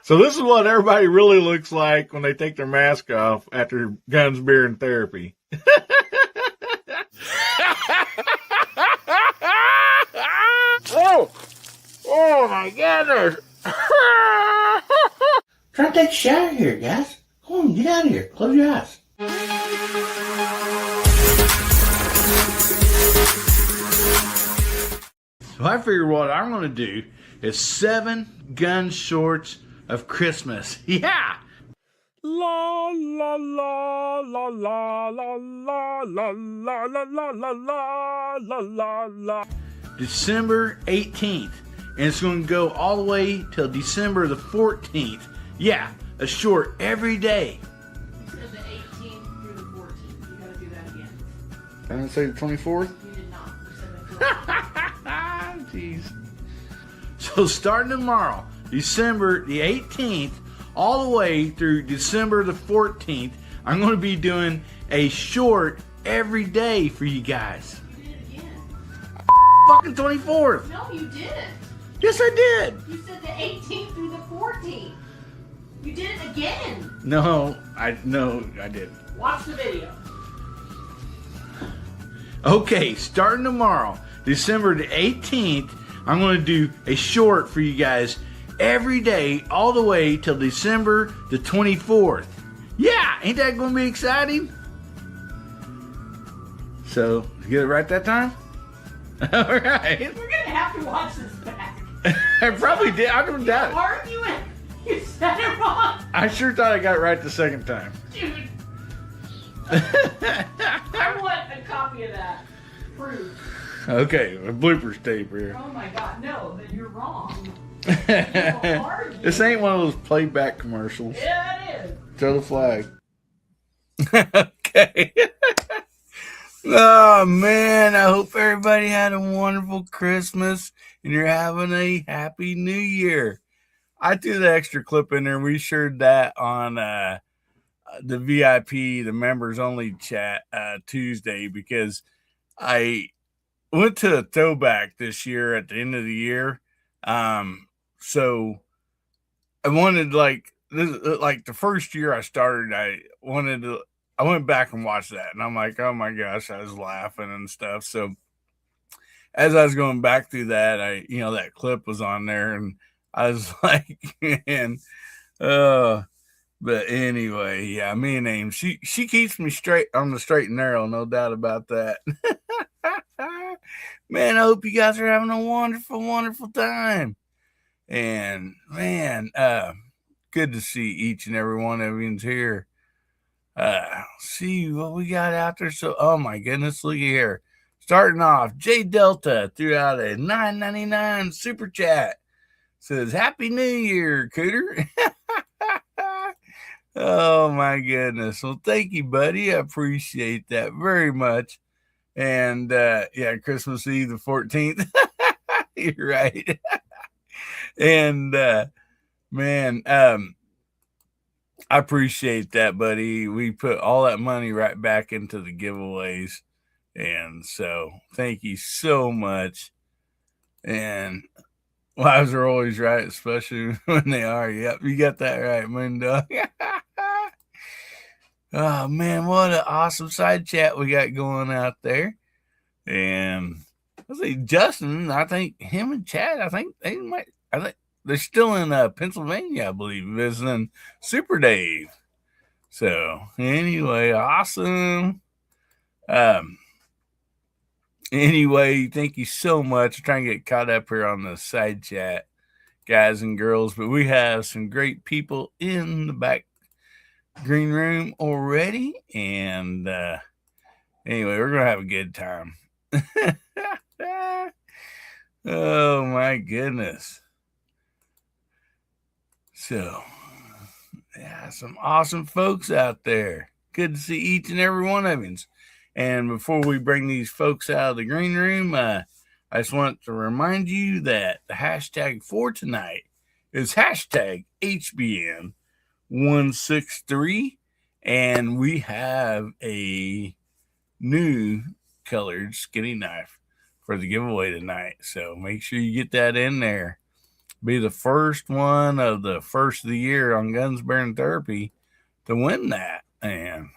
So this is what everybody really looks like when they take their mask off after guns, beer, and therapy. Oh my goodness. Try to take a shower here, guys. Come on, get out of here. Close your eyes. So I figured what I'm going to do is 7 gun shorts of Christmas. Yeah. La la la la la la la la la la la la la la la. December 18th. And it's going to go all the way till December the 14th. Yeah, a short every day. You said the 18th through the 14th. You gotta do that again. I didn't say the 24th? You did not. You said the 14th. Jeez. So starting tomorrow, December the 18th, all the way through December the 14th, I'm going to be doing a short every day for you guys. You did it again. Fucking 24th. No, you didn't. Yes, I did. You said the 18th through the 14th. You did it again. No, I didn't. Watch the video. Okay, starting tomorrow, December the 18th, I'm going to do a short for you guys every day, all the way till December the 24th. Yeah, ain't that going to be exciting? So, you get it right that time? All right. We're gonna have to watch this back. I probably did. I don't doubt it. Arguing. You said it wrong. I sure thought I got it right the second time. Dude. I want a copy of that. Proof. Okay, a bloopers tape here. Oh my god, no, then you're wrong. This ain't one of those playback commercials. Yeah, it is. Throw the flag. Okay. Oh, man. I hope everybody had a wonderful Christmas and you're having a happy New Year. I threw the extra clip in there. We shared that on the VIP, the members only chat Tuesday, because I went to a throwback this year at the end of the year. So I wanted, like the first year I started, I went back and watched that, and I'm like, oh my gosh, I was laughing and stuff. So as I was going back through that, that clip was on there, and I was like, man, but anyway, yeah, me and Ames, she keeps me straight on the straight and narrow, no doubt about that. Man, I hope you guys are having a wonderful, wonderful time. And man, good to see each and every one of you's here. See what we got out there. So, oh my goodness, look here. Starting off, J Delta threw out a $9.99 super chat. Says, Happy New Year, Cooter. Oh my goodness. Well, thank you, buddy. I appreciate that very much. And yeah, Christmas Eve the 14th. You're right. And man, I appreciate that, buddy. We put all that money right back into the giveaways. And so thank you so much. And wives are always right, especially when they are. Yep, you got that right, Moondog. Oh, man, what an awesome side chat we got going out there. And I think Justin, I think him and Chad, I think they're still in Pennsylvania, I believe, visiting Super Dave. So anyway, awesome. Anyway, thank you so much. I'm trying to get caught up here on the side chat, guys and girls, but we have some great people in the back green room already. And anyway, we're going to have a good time. Oh my goodness. So, yeah, some awesome folks out there. Good to see each and every one of you. And before we bring these folks out of the green room, I just want to remind you that the hashtag for tonight is hashtag HBN163. And we have a new colored skinny knife for the giveaway tonight. So make sure you get that in there. be the first one of the first of the year on Guns Bearing Therapy to win that. And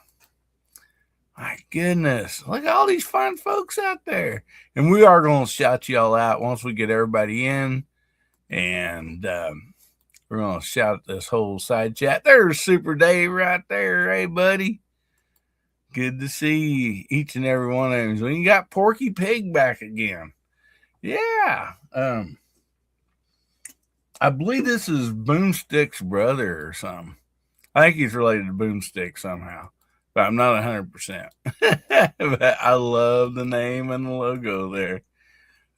my goodness, look at all these fine folks out there. And we are going to shout y'all out once we get everybody in. And we're going to shout this whole side chat. There's Super Dave right there. Hey, buddy. Good to see each and every one of them. So you got Porky Pig back again. Yeah. I believe this is Boomstick's brother or something. I think he's related to Boomstick somehow, but I'm not 100%. But I love the name and the logo there.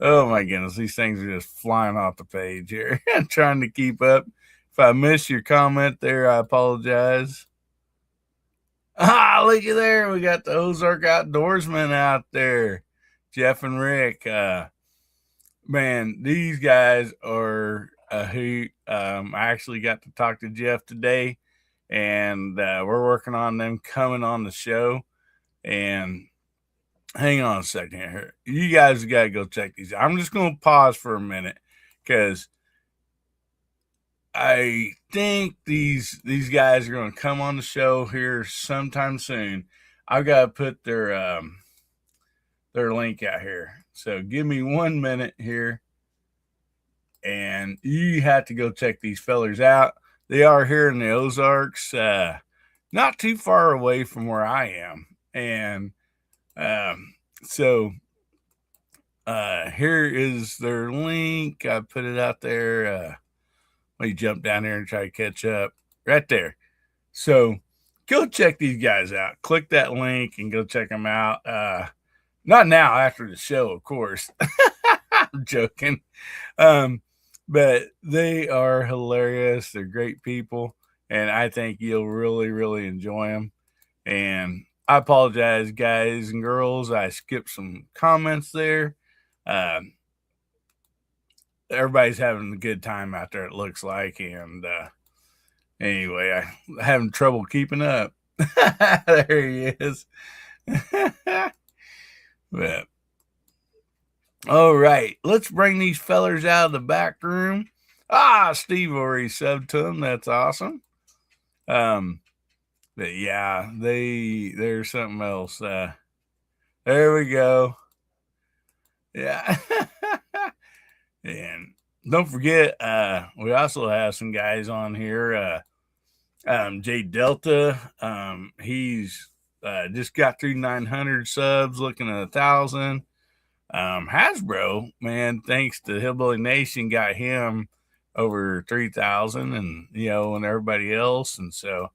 Oh my goodness, these things are just flying off the page here. I'm trying to keep up. If I miss your comment there, I apologize. Ah, look at there. We got the Ozark Outdoorsmen out there. Jeff and Rick. Man, these guys are a hoot. I actually got to talk to Jeff today, and we're working on them coming on the show. And hang on a second here. You guys got to go check these out. I'm just going to pause for a minute because I think these guys are going to come on the show here sometime soon. I've got to put their link out here. So give me 1 minute here. And you have to go check these fellers out. They are here in the Ozarks, not too far away from where I am. And so here is their link. I put it out there. Let me jump down here and try to catch up. Right there. So go check these guys out. Click that link and go check them out. Not now, after the show, of course. I'm joking. But they are hilarious. They're great people. And I think you'll really, really enjoy them. And I apologize, guys and girls. I skipped some comments there. Everybody's having a good time out there, it looks like. And anyway, I'm having trouble keeping up. There he is. But all right, let's bring these fellers out of the back room. Ah, Steve already subbed to them. That's awesome. But yeah, they're something else. There we go. Yeah. And don't forget, we also have some guys on here. J Delta, he's just got through 900 subs, looking at 1,000. Hasbro, man, thanks to Hillbilly Nation, got him over 3,000, and and everybody else. And so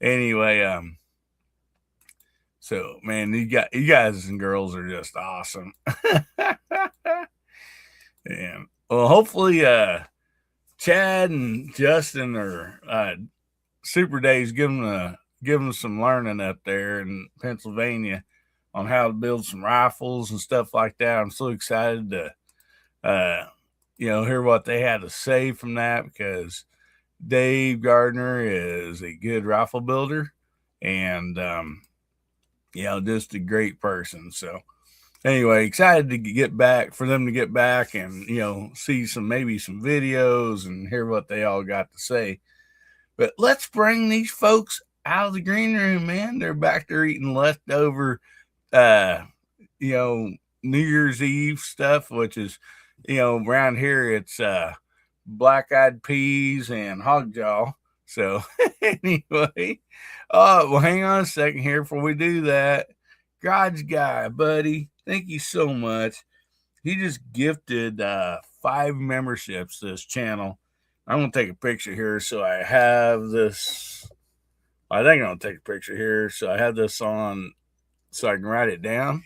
anyway, so man, you guys and girls are just awesome. And well, hopefully Chad and Justin or Super Dave's giving them some learning up there in Pennsylvania on how to build some rifles and stuff like that. I'm so excited to hear what they had to say from that, because Dave Gardner is a good rifle builder and just a great person. So anyway, excited to get back, for them to get back and see maybe some videos and hear what they all got to say. But let's bring these folks out of the green room, man. They're back there eating leftover New Year's Eve stuff, which is around here it's black-eyed peas and hog jaw. So anyway, well, hang on a second here before we do that. Garage Guy, buddy, thank you so much. He just gifted 5 memberships to this channel. I'm going to take a picture here so I have this. I think I'm going to take a picture here so I have this on so I can write it down.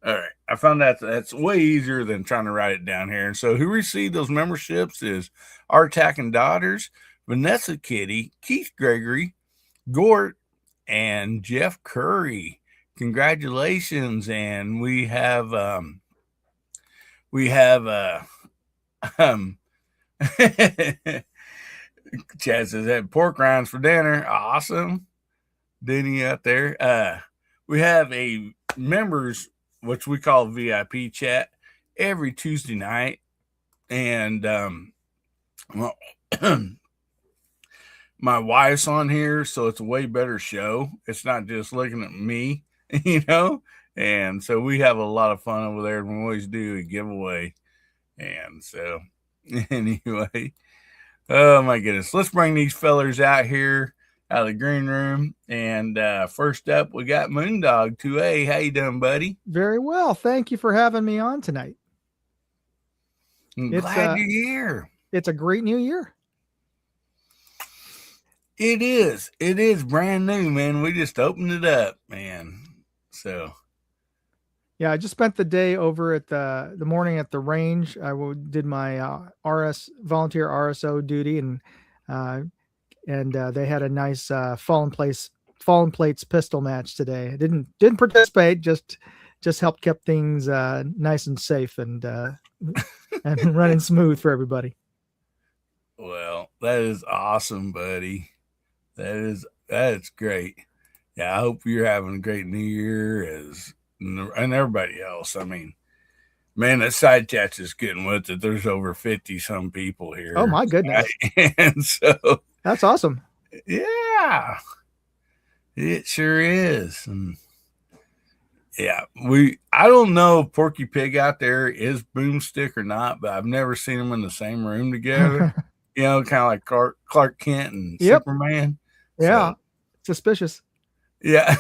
All right. I found out that's way easier than trying to write it down here. And so who received those memberships is Our Attacking Daughters, Vanessa Kitty, Keith Gregory, Gort, and Jeff Curry. Congratulations. And we have Chad says had pork rinds for dinner. Awesome. Denny out there. We have a members, which we call VIP chat, every Tuesday night. and well, my wife's on here, so it's a way better show. It's not just looking at me, and so we have a lot of fun over there, and we always do a giveaway. And so anyway, oh my goodness, let's bring these fellers out here out of the green room. And first up, we got Moondog 2A. How you doing, buddy? Very well. Thank you for having me on tonight. I'm glad you're here. It's a great new year. It is. It is brand new, man. We just opened it up, man. So yeah, I just spent the day over at the morning at the range. I did my volunteer RSO duty, and they had a nice fallen plates pistol match today. I didn't participate, just helped keep things nice and safe and and running smooth for everybody. Well, that is awesome, buddy. That's great. Yeah, I hope you're having a great New Year and everybody else. I mean, man, that side chat's just getting with it. There's over 50 some people here. Oh my goodness. And so that's awesome. Yeah, it sure is. And yeah, I don't know if Porky Pig out there is Boomstick or not, but I've never seen them in the same room together. Kind of like Clark Kent and Superman. Yeah, so, suspicious. Yeah.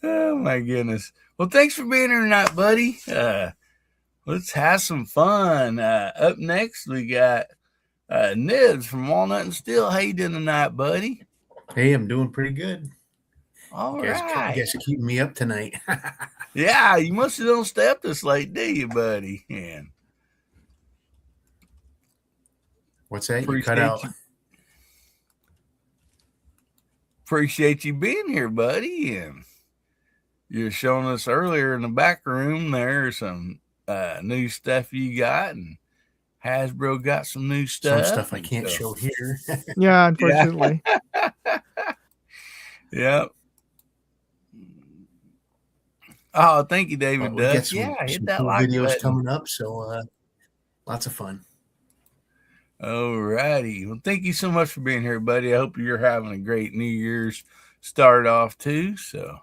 Oh my goodness. Well, thanks for being here tonight, buddy. Let's have some fun. Up next, we got Nibs from Walnut and Steel. How you doing tonight, buddy? Hey, I'm doing pretty good. All right. I guess you're keeping me up tonight. Yeah, you must have don't stay up this late, do you, buddy? And what's that? You cut out. Appreciate you being here, buddy. And you're showing us earlier in the back room there some new stuff you got, and Hasbro got some new stuff. Some stuff I can't show here. Yeah, unfortunately. Yep. Oh, thank you, David. Hit that cool like videos button coming up, so lots of fun. All righty. Well, thank you so much for being here, buddy. I hope you're having a great New Year's start off too. So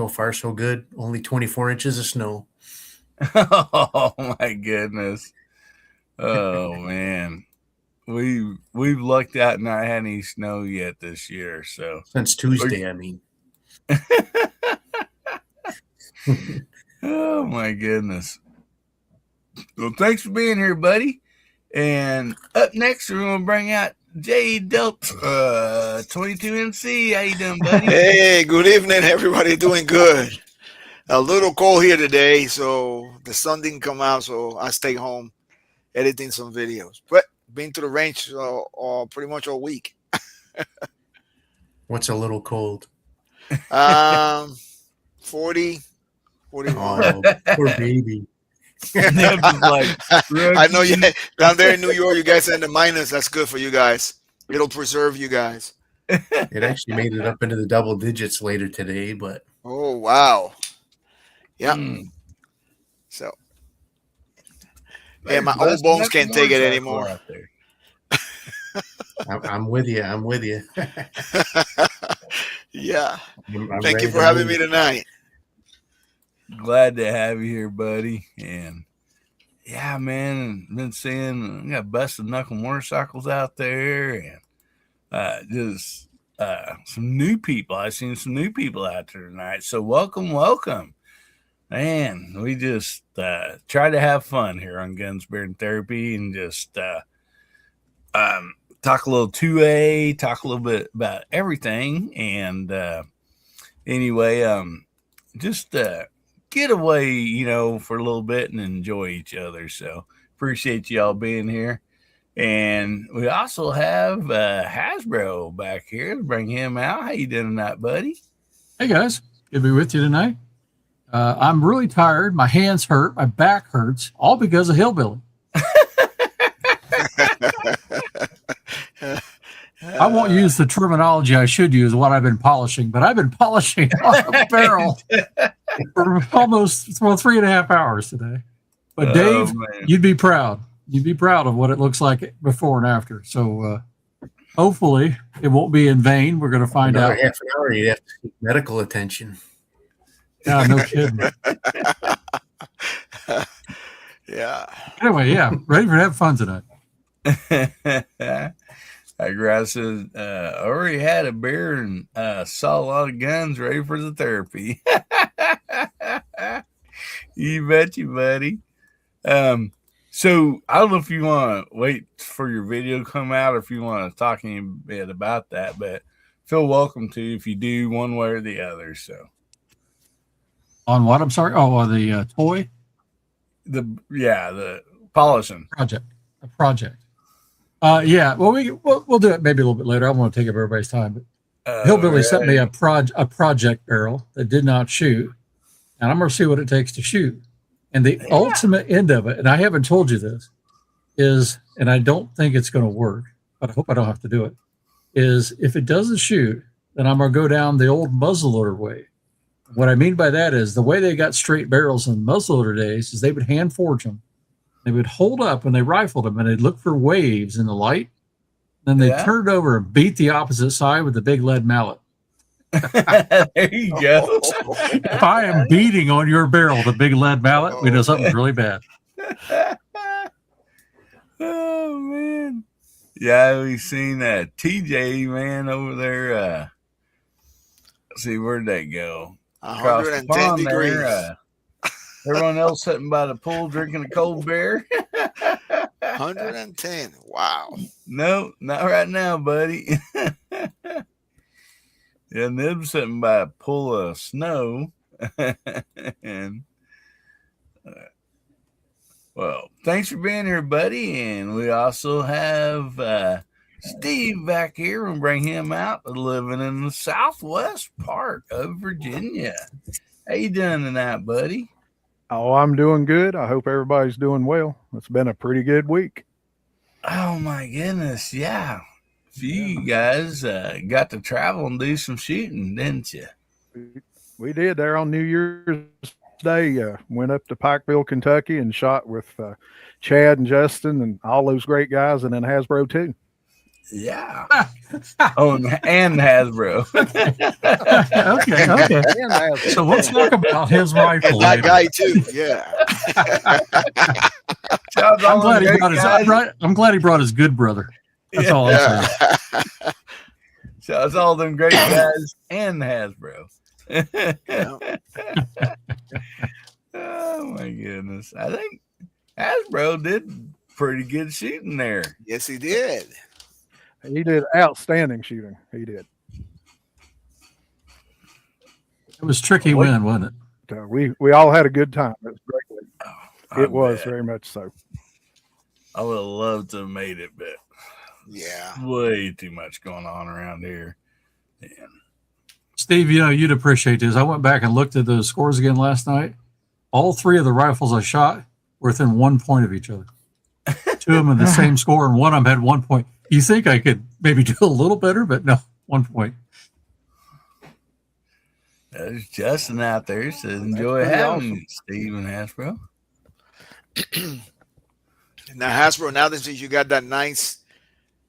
far, so good. Only 24 inches of snow. Oh my goodness. Oh man. We've lucked out and not had any snow yet this year. So since Tuesday, I mean. Oh my goodness. Well, thanks for being here, buddy. And up next, we're going to bring out J Dope 22NC. How you doing, buddy? Hey, good evening, everybody. Doing good. A little cold here today, so the sun didn't come out, so I stay home editing some videos. But been to the range pretty much all week. What's a little cold? 40, 41. Oh, poor baby. I know down there in New York, you guys are in the minus. That's good for you guys. It'll preserve you guys. It actually made it up into the double digits later today, but oh wow, yeah. So yeah, my old bones can't take it anymore. I'm with you. I'm with you. Yeah. I'm Thank you for having me tonight. Glad to have you here, buddy. And yeah, man, been seeing we got busted knuckle motorcycles out there, and just some new people. I've seen some new people out there tonight. So welcome. Man, we just try to have fun here on Guns, Beer, and Therapy, and just talk a little 2A, talk a little bit about everything. And anyway, just get away, for a little bit and enjoy each other. So appreciate y'all being here. And we also have Hasbro back here to bring him out. How you doing tonight, buddy? Hey guys, good to be with you tonight. I'm really tired. My hands hurt. My back hurts, all because of Hillbilly. I won't use the terminology I should use, what I've been polishing, but I've been polishing off a barrel for almost 3.5 hours today. But Dave, you'd be proud. You'd be proud of what it looks like before and after. So hopefully it won't be in vain. We're going to find out. Half an hour, you have to seek medical attention. Yeah, no kidding. Yeah. Anyway, yeah, ready to have fun tonight. I said, already had a beer and saw a lot of guns, ready for the therapy. You bet you, buddy. So I don't know if you want to wait for your video to come out or if you want to talk any bit about that, but feel welcome to if you do one way or the other. So on what? I'm sorry. Oh, the toy. The polishing project. A project. Yeah. Well, we'll do it maybe a little bit later. I don't want to take up everybody's time, but Hillbilly sent me a project barrel that did not shoot, and I'm going to see what it takes to shoot. And the ultimate end of it, and I haven't told you this, is, and I don't think it's going to work, but I hope I don't have to do it, is if it doesn't shoot, then I'm going to go down the old muzzleloader way. What I mean by that is the way they got straight barrels in muzzleloader days is they would hand forge them. They would hold up when they rifled them, and they'd look for waves in the light. Then they'd turn it over and beat the opposite side with the big lead mallet. There you go. If I am beating on your barrel with a big lead mallet, we know something's really bad. Oh man. Yeah, we've seen TJ man over there. Let's see, where'd they go? 110 degrees. There, everyone else sitting by the pool drinking a cold beer. 110. Wow. No, not right now, buddy. Yeah, and them sitting by a pool of snow. And well, thanks for being here, buddy. And we also have Steve back here. We'll bring him out, living in the southwest part of Virginia. How you doing tonight, buddy? Oh, I'm doing good. I hope everybody's doing well. It's been a pretty good week. Oh my goodness, yeah. You guys got to travel and do some shooting, didn't you? We did there on New Year's Day. Went up to Pikeville, Kentucky, and shot with Chad and Justin and all those great guys, and then Hasbro too. Yeah. Oh, and Hasbro. Okay. So let's talk about his rifle. That guy too. Yeah. I'm glad he brought his good brother. That's all I'm saying. So it's all them great guys and Hasbro. Oh my goodness. I think Hasbro did pretty good shooting there. Yes, he did. He did outstanding shooting. He did. It was tricky win, wasn't it? We all had a good time. It was great. Oh, it was very much so. I would have loved to have made it, but yeah, way too much going on around here. And Steve, you'd appreciate this. I went back and looked at the scores again last night. All three of the rifles I shot were within 1 point of each other. Two of them in the same score, and one of them had 1 point. You think I could maybe do a little better, but no, 1 point. There's Justin out there. Says enjoy having you, Steve and Hasbro. Now Hasbro, now that you got that nice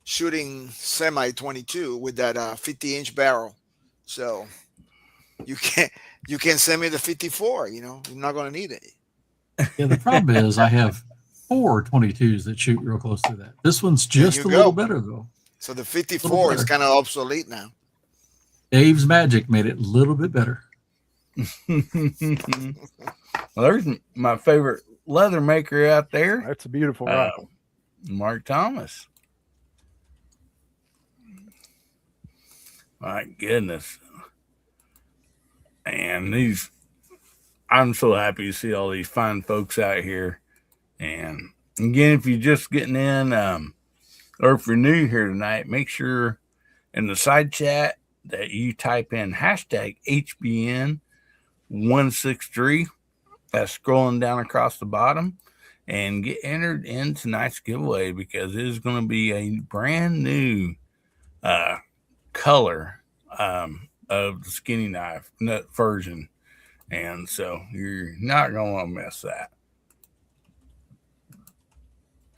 shooting semi 22 with that 50-inch barrel, so you can send me the 54. You're not going to need it. Yeah, the problem is I have 4 22s that shoot real close to that. This one's just a little better though. So the 54 is kind of obsolete now. Dave's magic made it a little bit better. Well, there's my favorite leather maker out there. That's a beautiful rifle. Mark Thomas. My goodness. And I'm so happy to see all these fine folks out here. And again, if you're just getting in, or if you're new here tonight, make sure in the side chat that you type in hashtag HBN163. That's scrolling down across the bottom, and get entered in tonight's giveaway because it is going to be a brand new color of the skinny knife nut version. And so you're not going to want to miss that.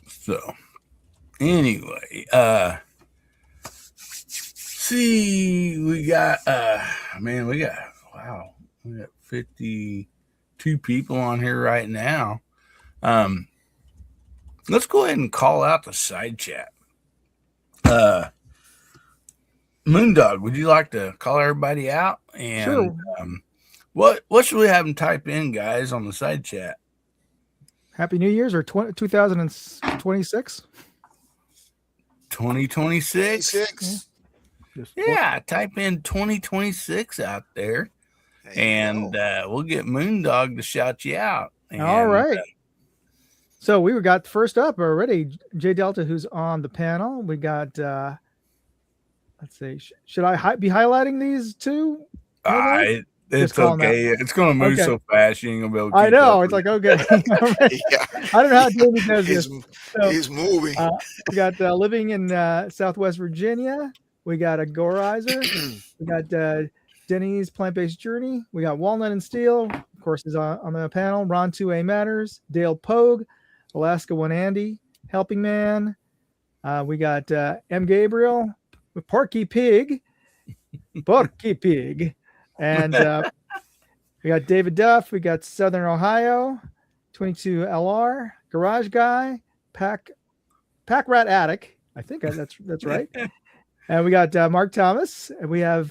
So anyway, see, we got, we got 52 people on here right now. Let's go ahead and call out the side chat. Moondog, would you like to call everybody out? And Sure. What should we have them type in, guys, on the side chat? Happy New Year's or 2026? 2026? Yeah, type in 2026 out there, and we'll get Moondog to shout you out. And, all right. So we got first up already, J Delta, who's on the panel. We got, let's see, should I be highlighting these two? It's okay. It's going to move so fast, you ain't going to be able to I know. up it's like, okay. I don't know how David does this. He's moving. We got living in Southwest Virginia. We got a Gorizer. We got Denny's Plant-Based Journey. We got Walnut and Steel. Of course, is on the panel. Ron 2A Matters. Dale Pogue. Alaska One Andy. Helping Man. We got M. Gabriel. Porky Pig. Porky Pig. And we got David Duff. We got Southern Ohio. 22 LR. Garage Guy. Pack Rat Attic. I think that's right. And we got Mark Thomas. And we got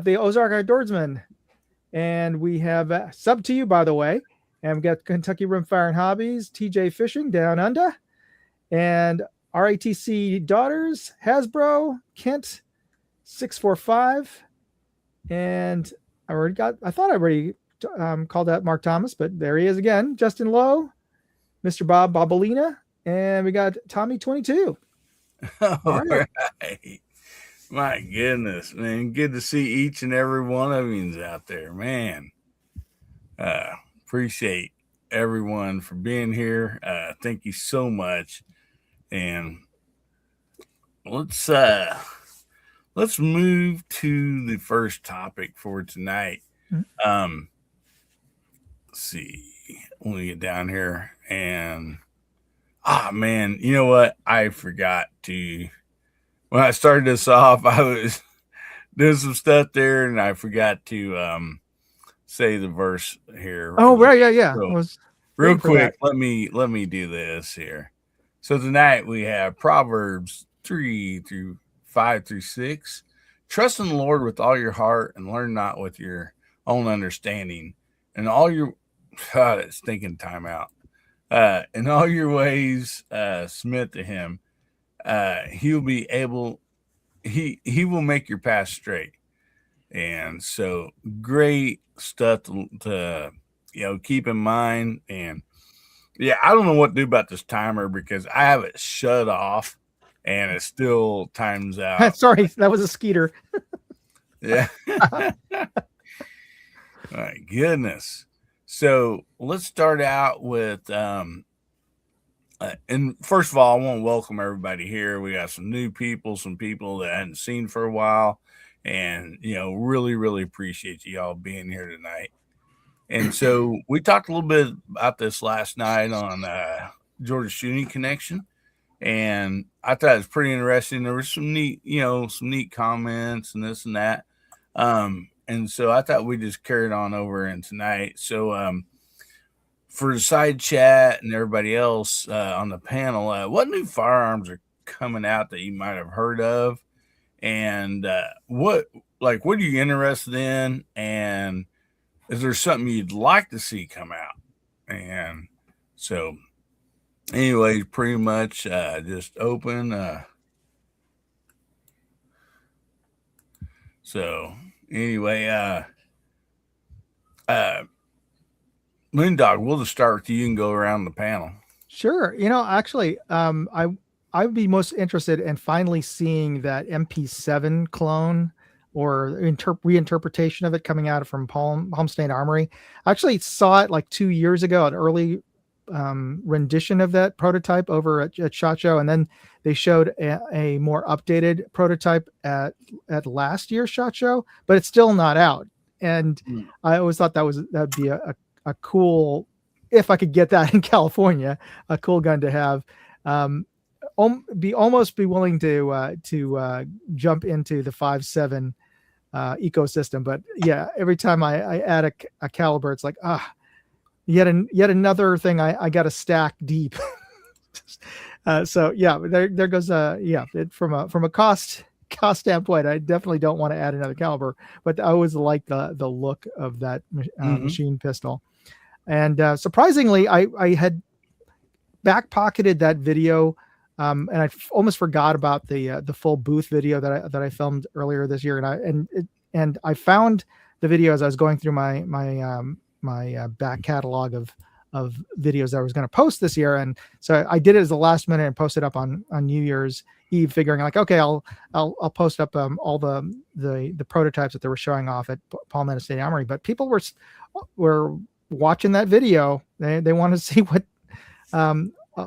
the Ozark Outdoorsman. And we have sub to you, by the way. And we got Kentucky Rimfire and Hobbies, TJ Fishing Down Under, and RATC Daughters, Hasbro, Kent 645. And I thought I already called out Mark Thomas, but there he is again. Justin Lowe, Mr. Bob Bobolina, and we got Tommy 22. All right. My goodness, man. Good to see each and every one of you out there, man. Appreciate everyone for being here. Thank you so much. And let's move to the first topic for tonight. Let's see. Let me get down here and man, you know what? I forgot to, when I started this off, I was doing some stuff there and I forgot to say the verse here. Oh, right, yeah. So, real quick, let me do this here. So tonight we have Proverbs 3:5-6. Trust in the Lord with all your heart and learn not with your own understanding. And all your it's thinking time out. In all your ways, submit to him. He'll be able, he will make your path straight. And so great stuff to keep in mind. And yeah, I don't know what to do about this timer because I have it shut off and it still times out. Sorry, that was a Skeeter. Yeah. My goodness. So let's start out with and first of all, I want to welcome everybody here. We got some new people, some people that I hadn't seen for a while. And, really, really appreciate you all being here tonight. And so we talked a little bit about this last night on Georgia Shooting Connection. And I thought it was pretty interesting. There was some neat comments and this and that. And so I thought we just carried on over in tonight. So for the side chat and everybody else on the panel, what new firearms are coming out that you might have heard of? And what are you interested in? And is there something you'd like to see come out? And so anyway, pretty much just open. So anyway, Moondog, we'll just start with you and go around the panel. Sure. Actually, I would be most interested in finally seeing that MP7 clone or reinterpretation of it coming out from Palm State Armory. I actually saw it like 2 years ago at early rendition of that prototype over at SHOT Show, and then they showed a more updated prototype at last year's SHOT Show, but it's still not out. And I always thought that'd be a cool, if I could get that in California, a cool gun to have. Be willing to jump into the 5.7 ecosystem, but yeah, every time I add a caliber, it's like yet another thing I got to stack deep. So yeah, there goes from a cost standpoint, I definitely don't want to add another caliber, but I always like the look of that machine pistol. And surprisingly, I had back pocketed that video. And I almost forgot about the full booth video that I filmed earlier this year, and I found the video as I was going through my back catalog of videos that I was going to post this year, and so I did it as the last minute and posted up on New Year's Eve, figuring like, okay, I'll post up all the prototypes that they were showing off at Palmetto State Armory, but people were watching that video. They wanted to see what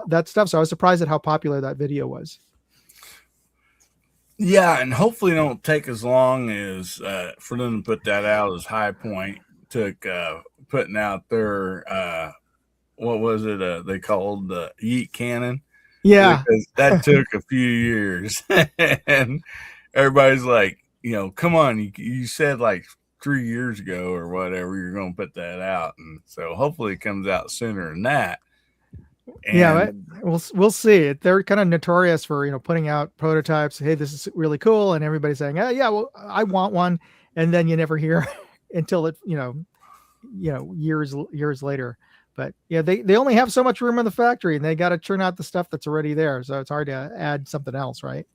that stuff. So I was surprised at how popular that video was. Yeah, and hopefully it don't take as long as for them to put that out as High Point took putting out their what was it they called the Yeet Cannon. Yeah, because that took a few years, and everybody's like, come on, you said like 3 years ago or whatever you're going to put that out, and so hopefully it comes out sooner than that. And yeah, we'll see. They're kind of notorious for putting out prototypes. Hey, this is really cool, and everybody's saying, yeah, well, I want one, and then you never hear until it years later. But yeah, they only have so much room in the factory, and they got to churn out the stuff that's already there. So it's hard to add something else, right?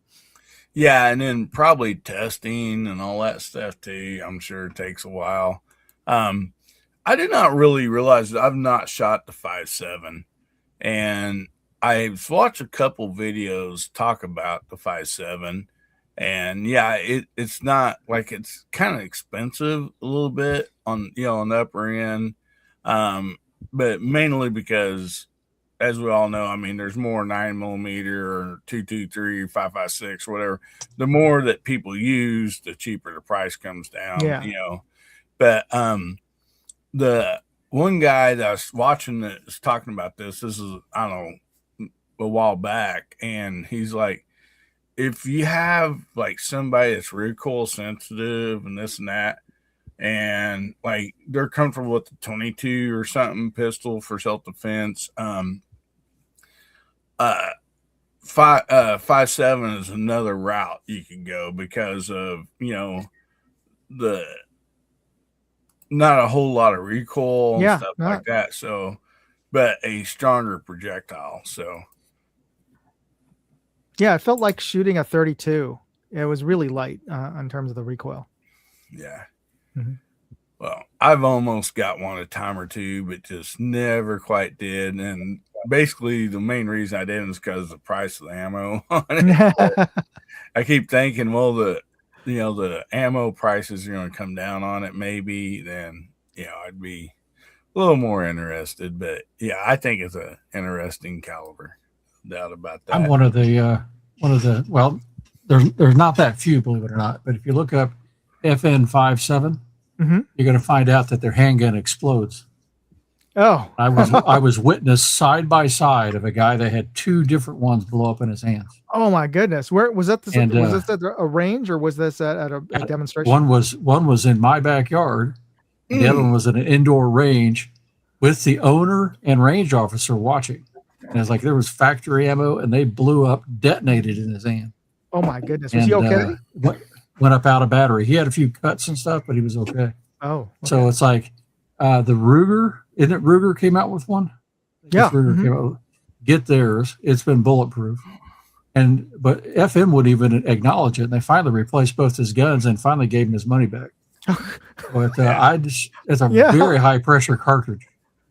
Yeah, and then probably testing and all that stuff too. I'm sure it takes a while. I did not really realize that I've not shot the 5.7. And I've watched a couple videos talk about the 5.7, and yeah, it's not like, it's kind of expensive a little bit on on the upper end, but mainly because, as we all know, I mean, there's more 9mm or 223, 5.56, whatever. The more that people use, the cheaper the price comes down. Yeah. But the one guy that I was watching that was talking about this is, I don't know, a while back, and he's like, if you have like somebody that's recoil sensitive and this and that, and like they're comfortable with the 22 or something pistol for self-defense, 5.7 is another route you can go because of the not a whole lot of recoil and stuff like that. So, but a stronger projectile. So, yeah, it felt like shooting a 32. It was really light in terms of the recoil. Yeah. Mm-hmm. Well, I've almost got one a time or two, but just never quite did. And basically, the main reason I didn't is because of the price of the ammo on it. I keep thinking, well, the ammo prices are going to come down on it, maybe, then, I'd be a little more interested. But yeah, I think it's an interesting caliber. No doubt about that. I'm one of the, well, there's not that few, believe it or not. But if you look up FN 5.7, you're going to find out that their handgun explodes. Oh, I was witness side by side of a guy that had two different ones blow up in his hands. Oh my goodness! Where was that? Was this at a range, or was this at a demonstration? One was in my backyard, and the other one was in an indoor range, with the owner and range officer watching. And it's like there was factory ammo, and they blew up, detonated in his hand. Oh my goodness! Was he okay? Went up out of battery. He had a few cuts and stuff, but he was okay. Oh, okay. So it's like the Ruger. Isn't it Ruger came out with one? Yeah. Ruger came out with, get theirs. It's been bulletproof. But FM wouldn't even acknowledge it. And they finally replaced both his guns and finally gave him his money back. But it's a very high pressure cartridge.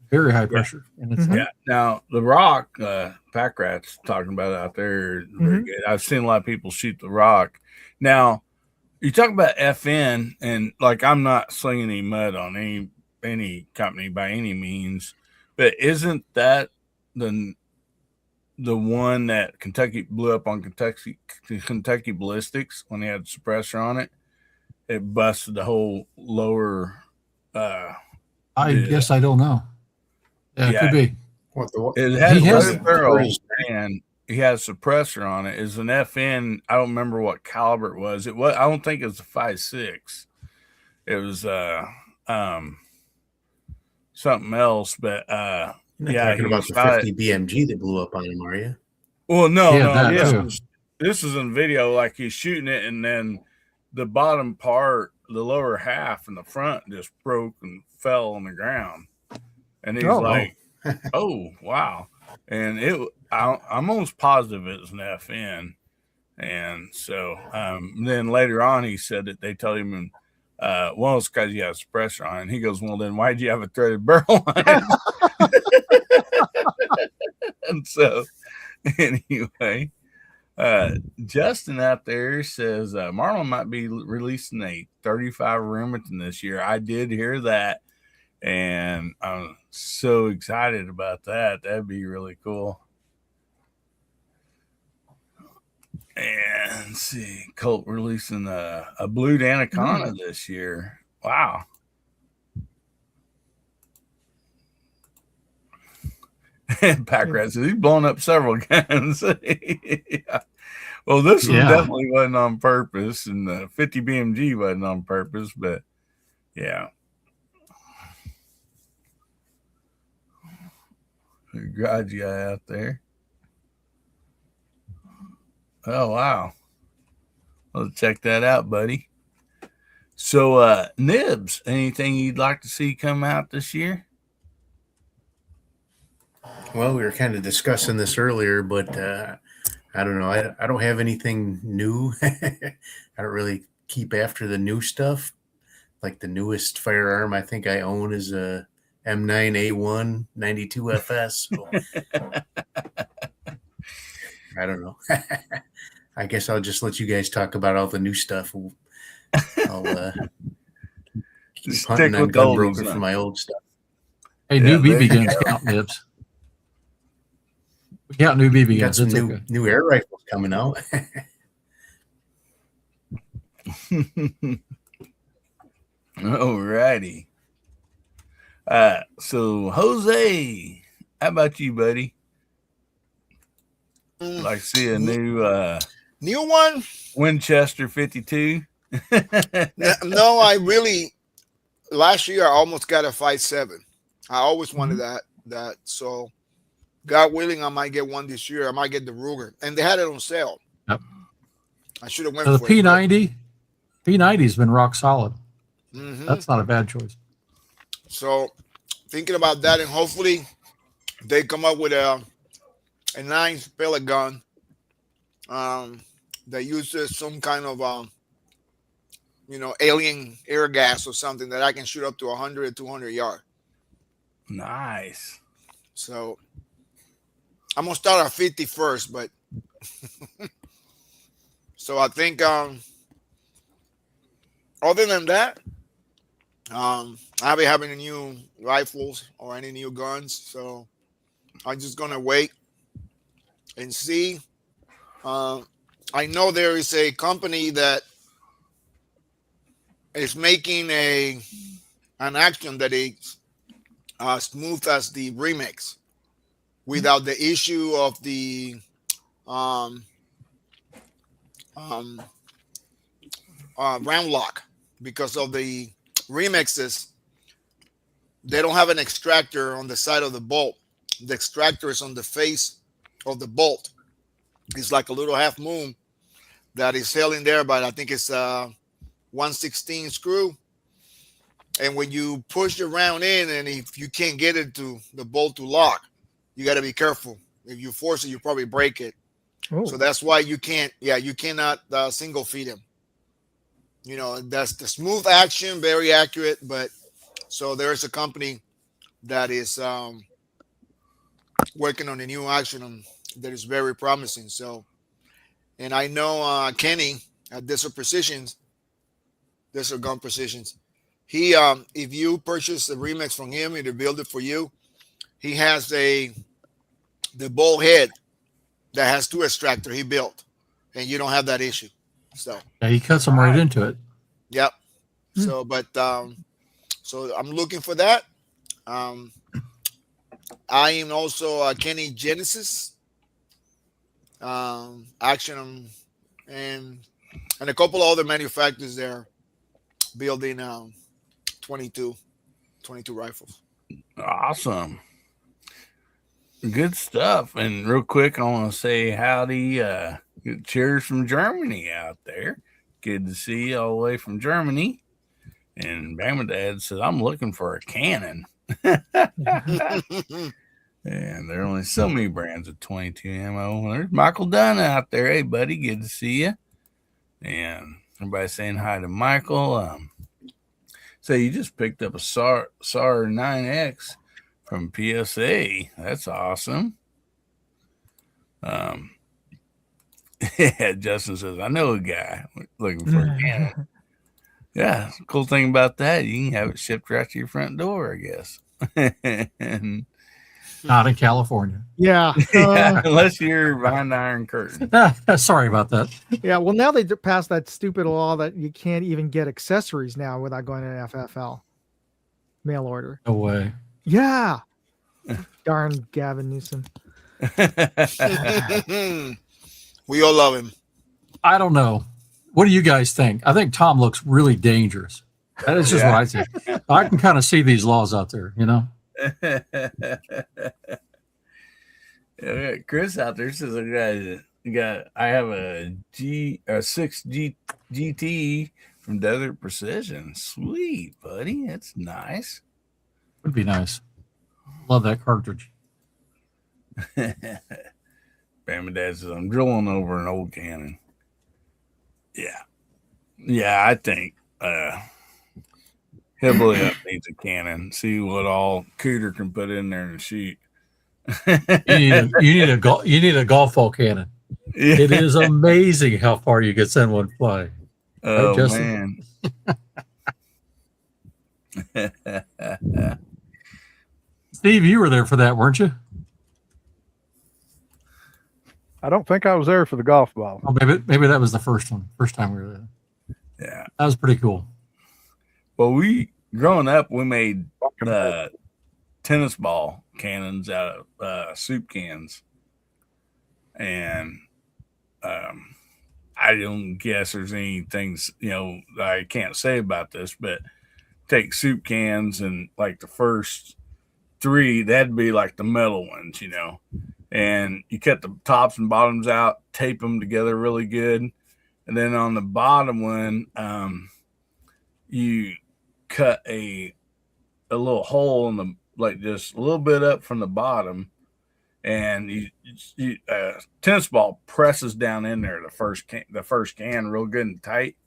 Very high pressure. And it's Now the Rock, Pack Rat's talking about it out there. Very good. I've seen a lot of people shoot the Rock. Now, you talk about FN, and like, I'm not slinging any mud on any company by any means, but isn't that the one that Kentucky blew up on Kentucky ballistics when they had suppressor on it. It busted the whole lower. I guess I don't know. Yeah, it could be. It had He a has loaded barrel and he had a suppressor on it. It's an FN. I don't remember what caliber it was. I don't think it was a 5.6. It was something else, but You're not talking about the 50 BMG that blew up on him, are you? Well, no, Yeah, this is in video. Like he's shooting it, and then the bottom part, the lower half, and the front just broke and fell on the ground. And he's like, "Oh, wow!" And I'm almost positive it was an FN. And so then later on, he said that they told him, well, it's because you have suppressor on it. And he goes, well, then why'd you have a threaded barrel on it? And so anyway, Justin out there says Marlon might be releasing a 35 Remington this year. I did hear that, and I'm so excited about that. That'd be really cool. And let's see, Colt releasing a Blue Anaconda this year. Wow. And Pack Rat says he's blown up several guns. Yeah. Well, this one definitely wasn't on purpose, and the 50 BMG wasn't on purpose, but yeah. Garage guy out there. Oh, wow. Let's check that out, buddy. So, Nibs, anything you'd like to see come out this year? Well, we were kind of discussing this earlier, but I don't know. I don't have anything new. I don't really keep after the new stuff. Like the newest firearm I think I own is a M9A1 92 FS. So I don't know. I guess I'll just let you guys talk about all the new stuff. I'll keep hunting on Gunbroker for my old stuff. Hey, new BB guns count, Nibs. We count new BB guns. Got some new air rifles coming out. Alrighty. So Jose, how about you, buddy? Like see a new one? Winchester 52. No, I really last year I almost got a 5.7. I always wanted that. So God willing, I might get one this year. I might get the Ruger. And they had it on sale. Yep. I should have went for the P90. P90's been rock solid. That's not a bad choice. So thinking about that, and hopefully they come up with a nice pellet gun that uses some kind of alien air gas or something that I can shoot up to 100 or 200 yards. Nice. So I'm gonna start at 50 first, but so I think other than that, I haven't having any new rifles or any new guns, so I'm just gonna wait and see. I know there is a company that is making an action that is smooth as the remix, without the issue of the round lock, because of the remixes. They don't have an extractor on the side of the bolt. The extractor is on the face of the bolt. It's like a little half moon that is held in there, but I think it's a 1/16 screw. And when you push the round in, and if you can't get it to the bolt to lock, you got to be careful. If you force it, you probably break it. Oh. So that's why you can't. Yeah, you cannot single feed him. That's the smooth action, very accurate. But so there's a company that is working on a new action that is very promising. So, and I know Kenny at Desert Gun Precisions. He, if you purchase a remix from him and to build it for you, he has a the bull head that has two extractor he built, and you don't have that issue. So Yeah, he cuts them right into it. yep. So so I'm looking for that. Um, I am also Kenny Genesis, Action, and a couple of other manufacturers there building 22 rifles. Awesome. Good stuff. And real quick, I want to say howdy. Cheers from Germany out there. Good to see you all the way from Germany. And Bama Dad says, I'm looking for a cannon. And there are only so many brands of 22 ammo. There's Michael Dunn out there. Hey, buddy, good to see you. And everybody saying hi to Michael. So you just picked up a SAR 9X from PSA. That's awesome. Yeah, Justin says, I know a guy looking for a cannon. Yeah, cool thing about that, you can have it shipped right to your front door, I guess. And, Not in California. Yeah. unless you're behind the Iron Curtain. Sorry about that. Yeah. Well, now they passed that stupid law that you can't even get accessories now without going to an FFL mail order. No way. Yeah. Darn Gavin Newsom. We all love him. I don't know. What do you guys think? I think Tom looks really dangerous. That is just what I think. I can kind of see these laws out there, you know? Yeah, Chris out there says, I have a 6G GT from Desert Precision. Sweet, buddy. That's nice. Would be nice. Love that cartridge. Bama Dad says, I'm drilling over an old cannon. Yeah, I think Hillbilly Up needs a cannon. See what all Cooter can put in there and shoot. You need a golf ball cannon. Yeah. It is amazing how far you can send one fly. Oh, right, man. Steve, you were there for that, weren't you? I don't think I was there for the golf ball. Oh, maybe that was the first time we were there. Yeah, that was pretty cool. Well, growing up, we made tennis ball cannons out of soup cans, and I don't guess there's any things I can't say about this, but take soup cans and like the first three, that'd be like the metal ones, and you cut the tops and bottoms out, tape them together really good. And then on the bottom one, you cut a little hole in like just a little bit up from the bottom, and you tennis ball presses down in there the first can real good and tight,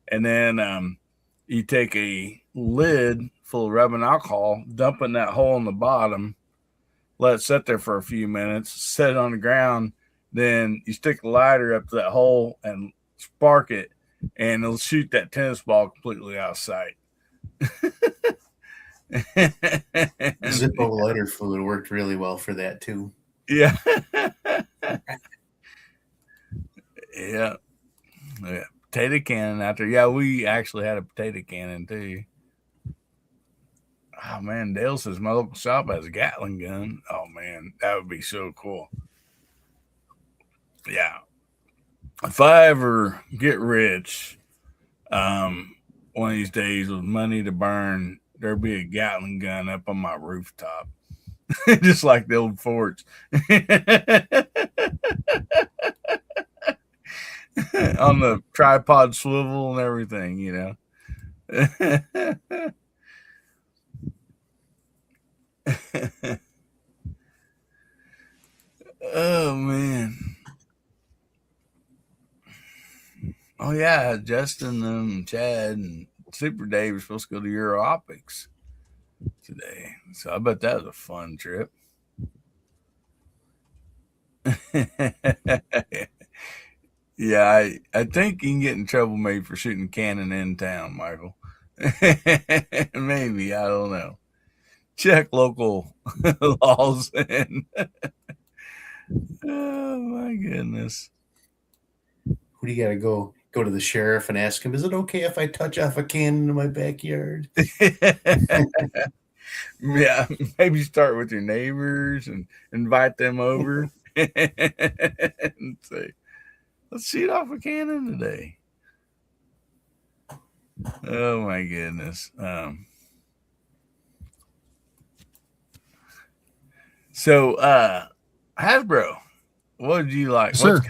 and then you take a lid full of rubbing alcohol, dump in that hole in the bottom, let it sit there for a few minutes, set it on the ground, then you stick the lighter up to that hole and spark it, and it'll shoot that tennis ball completely out of sight. Zippo lighter fluid worked really well for that too. Yeah. Yeah. Potato cannon out there. Yeah, we actually had a potato cannon too. Oh man, Dale says my local shop has a Gatling gun. Oh man, that would be so cool. Yeah. If I ever get rich, one of these days with money to burn, there'll be a Gatling gun up on my rooftop. Just like the old forts. On the tripod swivel and everything, Oh man. Oh yeah, Justin and Chad and Super Dave were supposed to go to Euro Optics today. So I bet that was a fun trip. Yeah, I think you can get in trouble maybe for shooting cannon in town, Michael. Maybe, I don't know. Check local laws and Oh my goodness. Who do you got to go to the sheriff and ask him, is it okay if I touch off a cannon in my backyard? Yeah, maybe start with your neighbors and invite them over and say, let's shoot off a cannon today. Oh my goodness. So Hasbro, what would you like? Sir. What's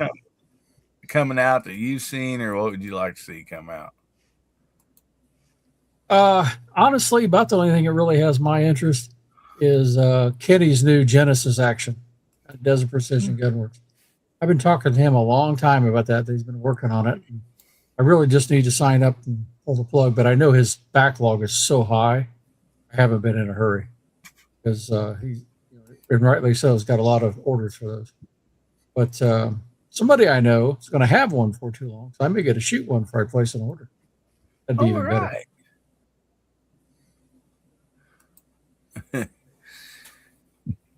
coming out that you've seen, or what would you like to see come out? Honestly, about the only thing that really has my interest is Kenny's new Genesis action at Desert Precision Gunworks. I've been talking to him a long time about that. He's been working on it. I really just need to sign up and pull the plug, but I know his backlog is so high. I haven't been in a hurry because he's, and rightly so, has got a lot of orders for those. But somebody I know is going to have one for too long, so I may get to shoot one before I place an order. That'd be even better.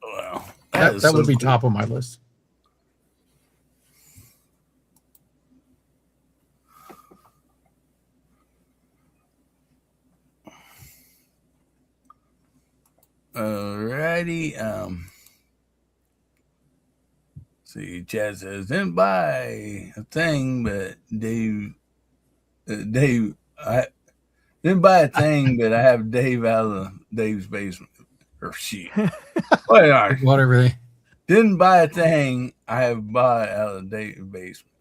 Well, that would be top of my list. Alrighty. See, Chad says, didn't buy a thing, but Dave, I didn't buy a thing, but I have Dave out of Dave's basement. Or shit. Whatever they. Didn't buy a thing, I have bought out of Dave's basement.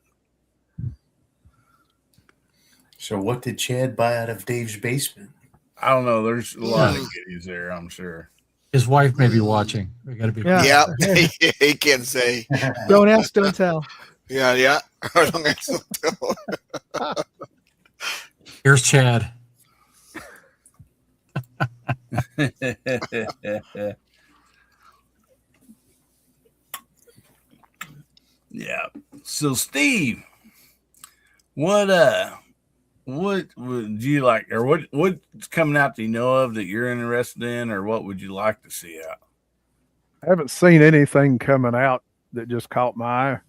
So what did Chad buy out of Dave's basement? I don't know. There's a lot of goodies there, I'm sure. His wife may be watching. We got to be. Yeah, he can say. Don't ask, don't tell. Yeah. Don't ask, don't tell. Here's Chad. Yeah. So Steve, what would you like, or what's coming out that you know of that you're interested in, or what would you like to see out? I haven't seen anything coming out that just caught my eye.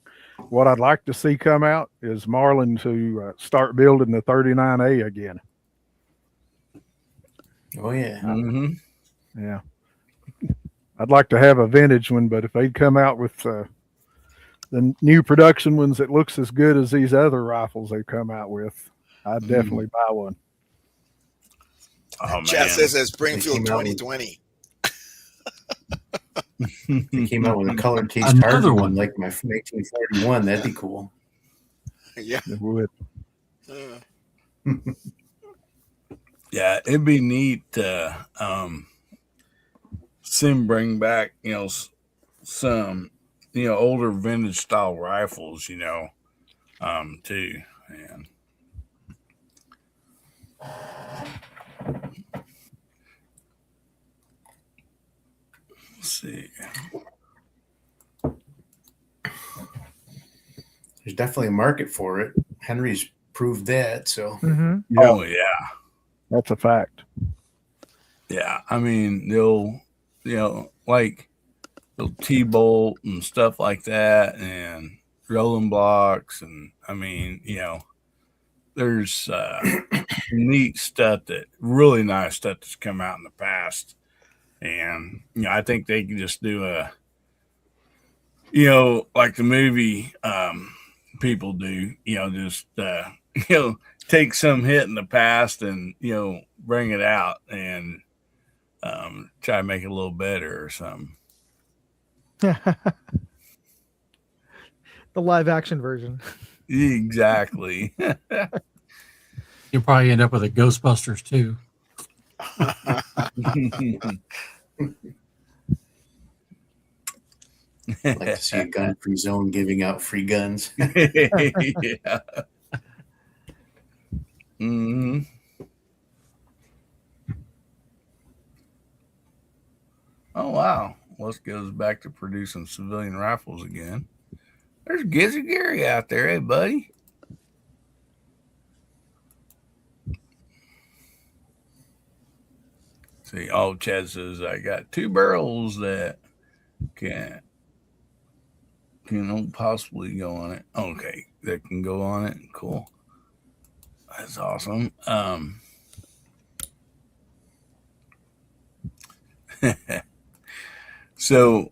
What I'd like to see come out is Marlin to start building the 39A again. Oh yeah. Mm-hmm. Yeah. I'd like to have a vintage one, but if they'd come out with the new production ones that looks as good as these other rifles they've come out with, I'd definitely buy one. Oh man. Chad says it's Springfield 2020. They came out with a colored case Another one like my 1941. That'd be cool. Yeah. It would. Yeah, it'd be neat to bring back, some, older vintage style rifles, too. And let's see. There's definitely a market for it. Henry's proved that. So. Yeah. Oh yeah. That's a fact. Yeah, I mean they'll T-bolt and stuff like that, and rolling blocks, and I mean there's neat stuff, that really nice stuff that's come out in the past, and I think they can just do a like the movie people do, just take some hit in the past and bring it out and try to make it a little better or something. The live action version. Exactly. You'll probably end up with a Ghostbusters too. I'd like to see a gun-free zone giving out free guns. Yeah. Mm-hmm. Oh wow. Let's goes back to producing civilian rifles again. There's Gizzy Gary out there, hey buddy. See, Chad says I got 2 barrels that can can possibly go on it. Okay, that can go on it. Cool. That's awesome. So,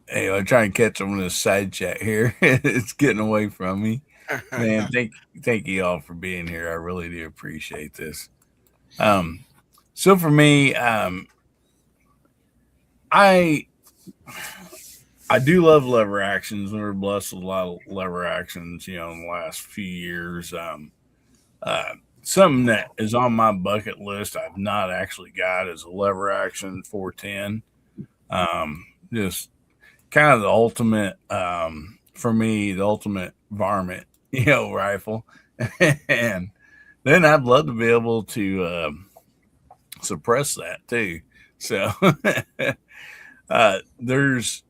hey, I'm trying to catch on this side chat here. It's getting away from me. Man, thank you all for being here. I really do appreciate this. So for me, I do love lever actions. We were blessed with a lot of lever actions, in the last few years. Uh, Something that is on my bucket list I've not actually got is a lever action 410. Just kind of the ultimate, for me, the ultimate varmint, rifle. And then I'd love to be able to suppress that too. So there's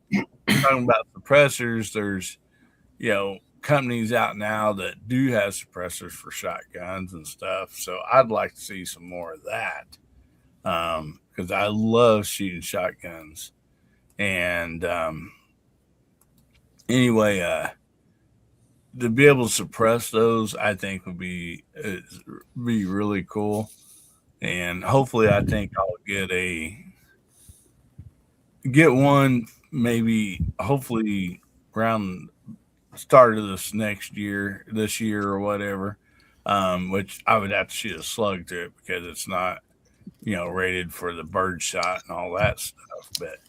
talking about suppressors. There's companies out now that do have suppressors for shotguns and stuff. So I'd like to see some more of that because I love shooting shotguns. And anyway, to be able to suppress those, I think would be really cool. And hopefully, I think I'll get one maybe hopefully around start of this year or whatever. Which I would have to shoot a slug to it because it's not rated for the bird shot and all that stuff. But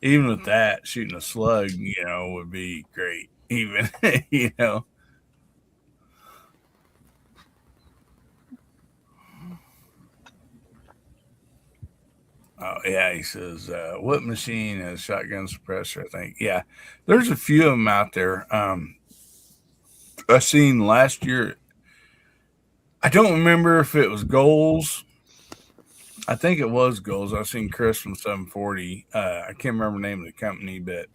even with that, shooting a slug, would be great. Even Oh yeah, he says, "What machine has shotgun suppressor?" I think, yeah, there's a few of them out there. I seen last year. I don't remember if it was Goals. I think it was Goals. I've seen Chris from 740. I can't remember the name of the company, but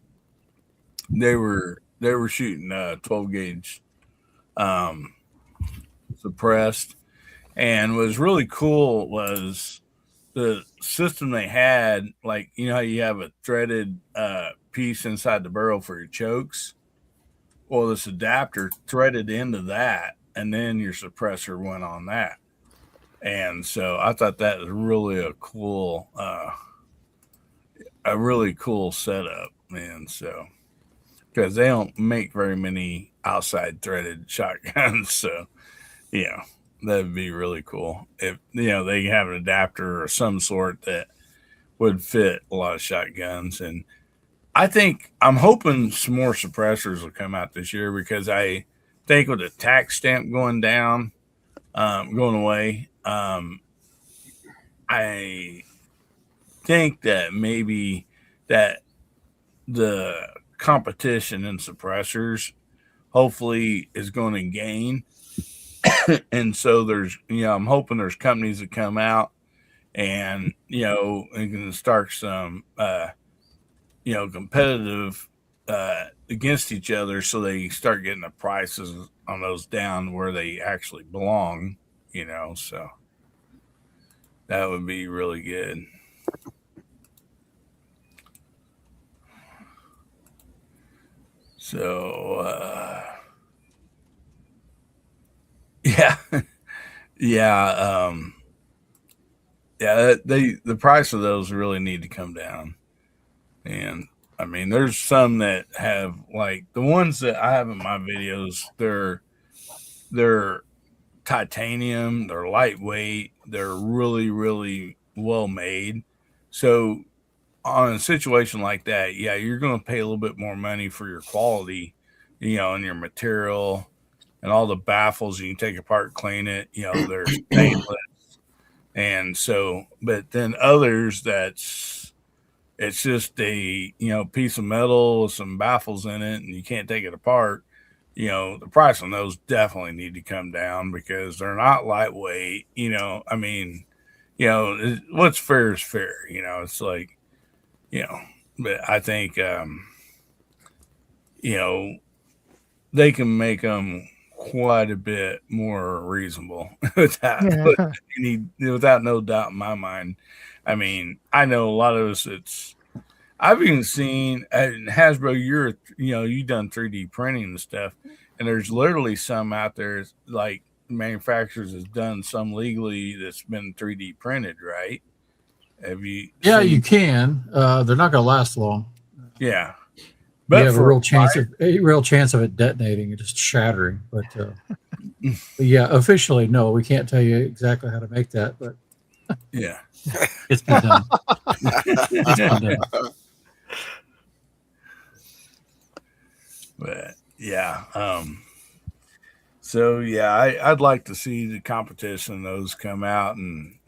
they were shooting 12 gauge suppressed, and what was really cool was the system they had. Like how you have a threaded piece inside the barrel for your chokes. Well, this adapter threaded into that, and then your suppressor went on that. And so I thought that was really a really cool setup, man. So because they don't make very many outside threaded shotguns, so that'd be really cool if they have an adapter or some sort that would fit a lot of shotguns. And I'm hoping some more suppressors will come out this year because I think with the tax stamp going down, going away, I think that maybe that the competition in suppressors hopefully is going to gain. And so I'm hoping there's companies that come out and, and can start some, competitive against each other so they start getting the prices on those down where they actually belong, so that would be really good. So, yeah, yeah, the price of those really need to come down. And I mean, there's some that have like the ones that I have in my videos, they're titanium, they're lightweight, they're really, really well made. So on a situation like that, yeah, you're going to pay a little bit more money for your quality, and your material and all the baffles you can take apart, clean it, they're stainless. And so, but then others it's just a piece of metal with some baffles in it and you can't take it apart. The price on those definitely need to come down because they're not lightweight. I mean, what's fair is fair. It's like, but I think, they can make them quite a bit more reasonable without without no doubt in my mind. I mean, I know a lot of us. I've even seen Hasbro. You done 3D printing and stuff, and there's literally some out there like manufacturers has done some legally that's been 3D printed, right? Have you? Yeah, seen? you can. They're not going to last long. Yeah, But you have a real chance of it detonating and just shattering. But yeah, officially, no, we can't tell you exactly how to make that. But yeah, it's been done. It's been done. But yeah, so yeah, I'd like to see the competition those come out and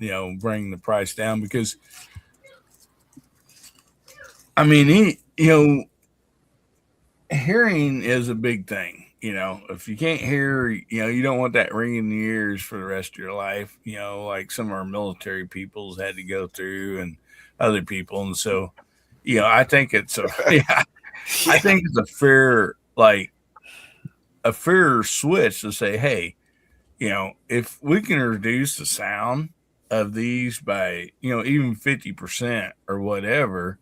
bring the price down, because I mean hearing is a big thing. If you can't hear, you don't want that ringing in the ears for the rest of your life. Like some of our military peoples had to go through, and other people, and so I think it's I think it's a fair switch to say, hey, if we can reduce the sound of these by, even 50% or whatever,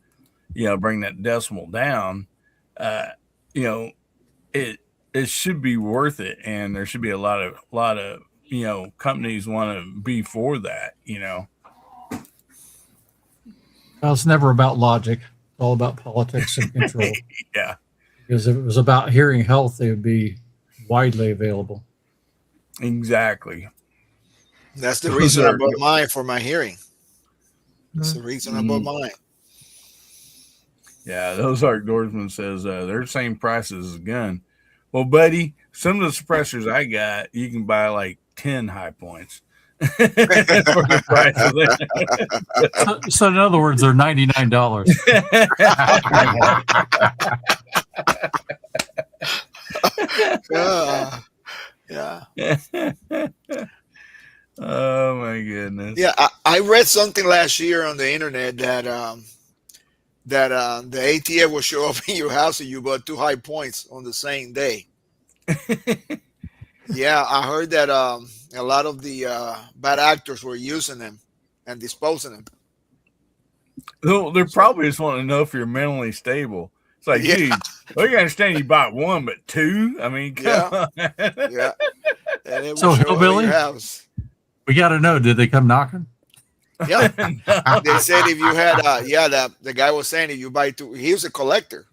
bring that decimal down, it should be worth it. And there should be a lot of, companies want to be for that, Well, it's never about logic. It's all about politics and control. Yeah. Because if it was about hearing health, they would be widely available. Exactly. That's the reason I bought mine, for my hearing. That's the reason I bought mine. Yeah, those outdoorsman says they're the same price as a gun. Well, buddy, some of the suppressors I got, you can buy like 10 high points. For the price of that. So in other words, they're $99. Yeah. Oh my goodness. Yeah, I read something last year on the internet that the ATF will show up in your house and you bought 2 high points on the same day. Yeah, I heard that a lot of the bad actors were using them and disposing them. They're probably just wanting to know if you're mentally stable. It's like, dude, well, you understand you bought 1, but 2? I mean, come on. Yeah. And it So, Hillbilly, we got to know, did they come knocking? Yeah. They said if you had, the guy was saying if you buy 2, he was a collector.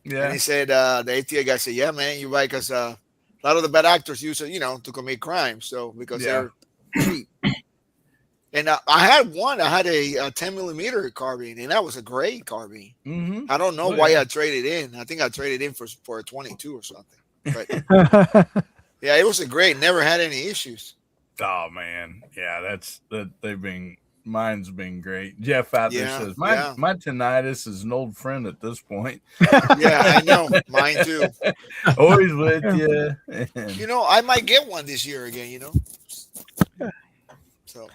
Yeah. And he said, the ATA guy said, yeah, man, you buy, because a lot of the bad actors use it, to commit crimes. So, because they're cheap. And I had one. I had a 10 millimeter carbine, and that was a great carbine. Mm-hmm. I don't know why I traded in. I think I traded in for a 22 or something. But yeah, it was a great. Never had any issues. Oh man, yeah, mine's been great. Jeff out there says my tinnitus is an old friend at this point. Yeah, I know. Mine too. Always with you. I might get one this year again. So.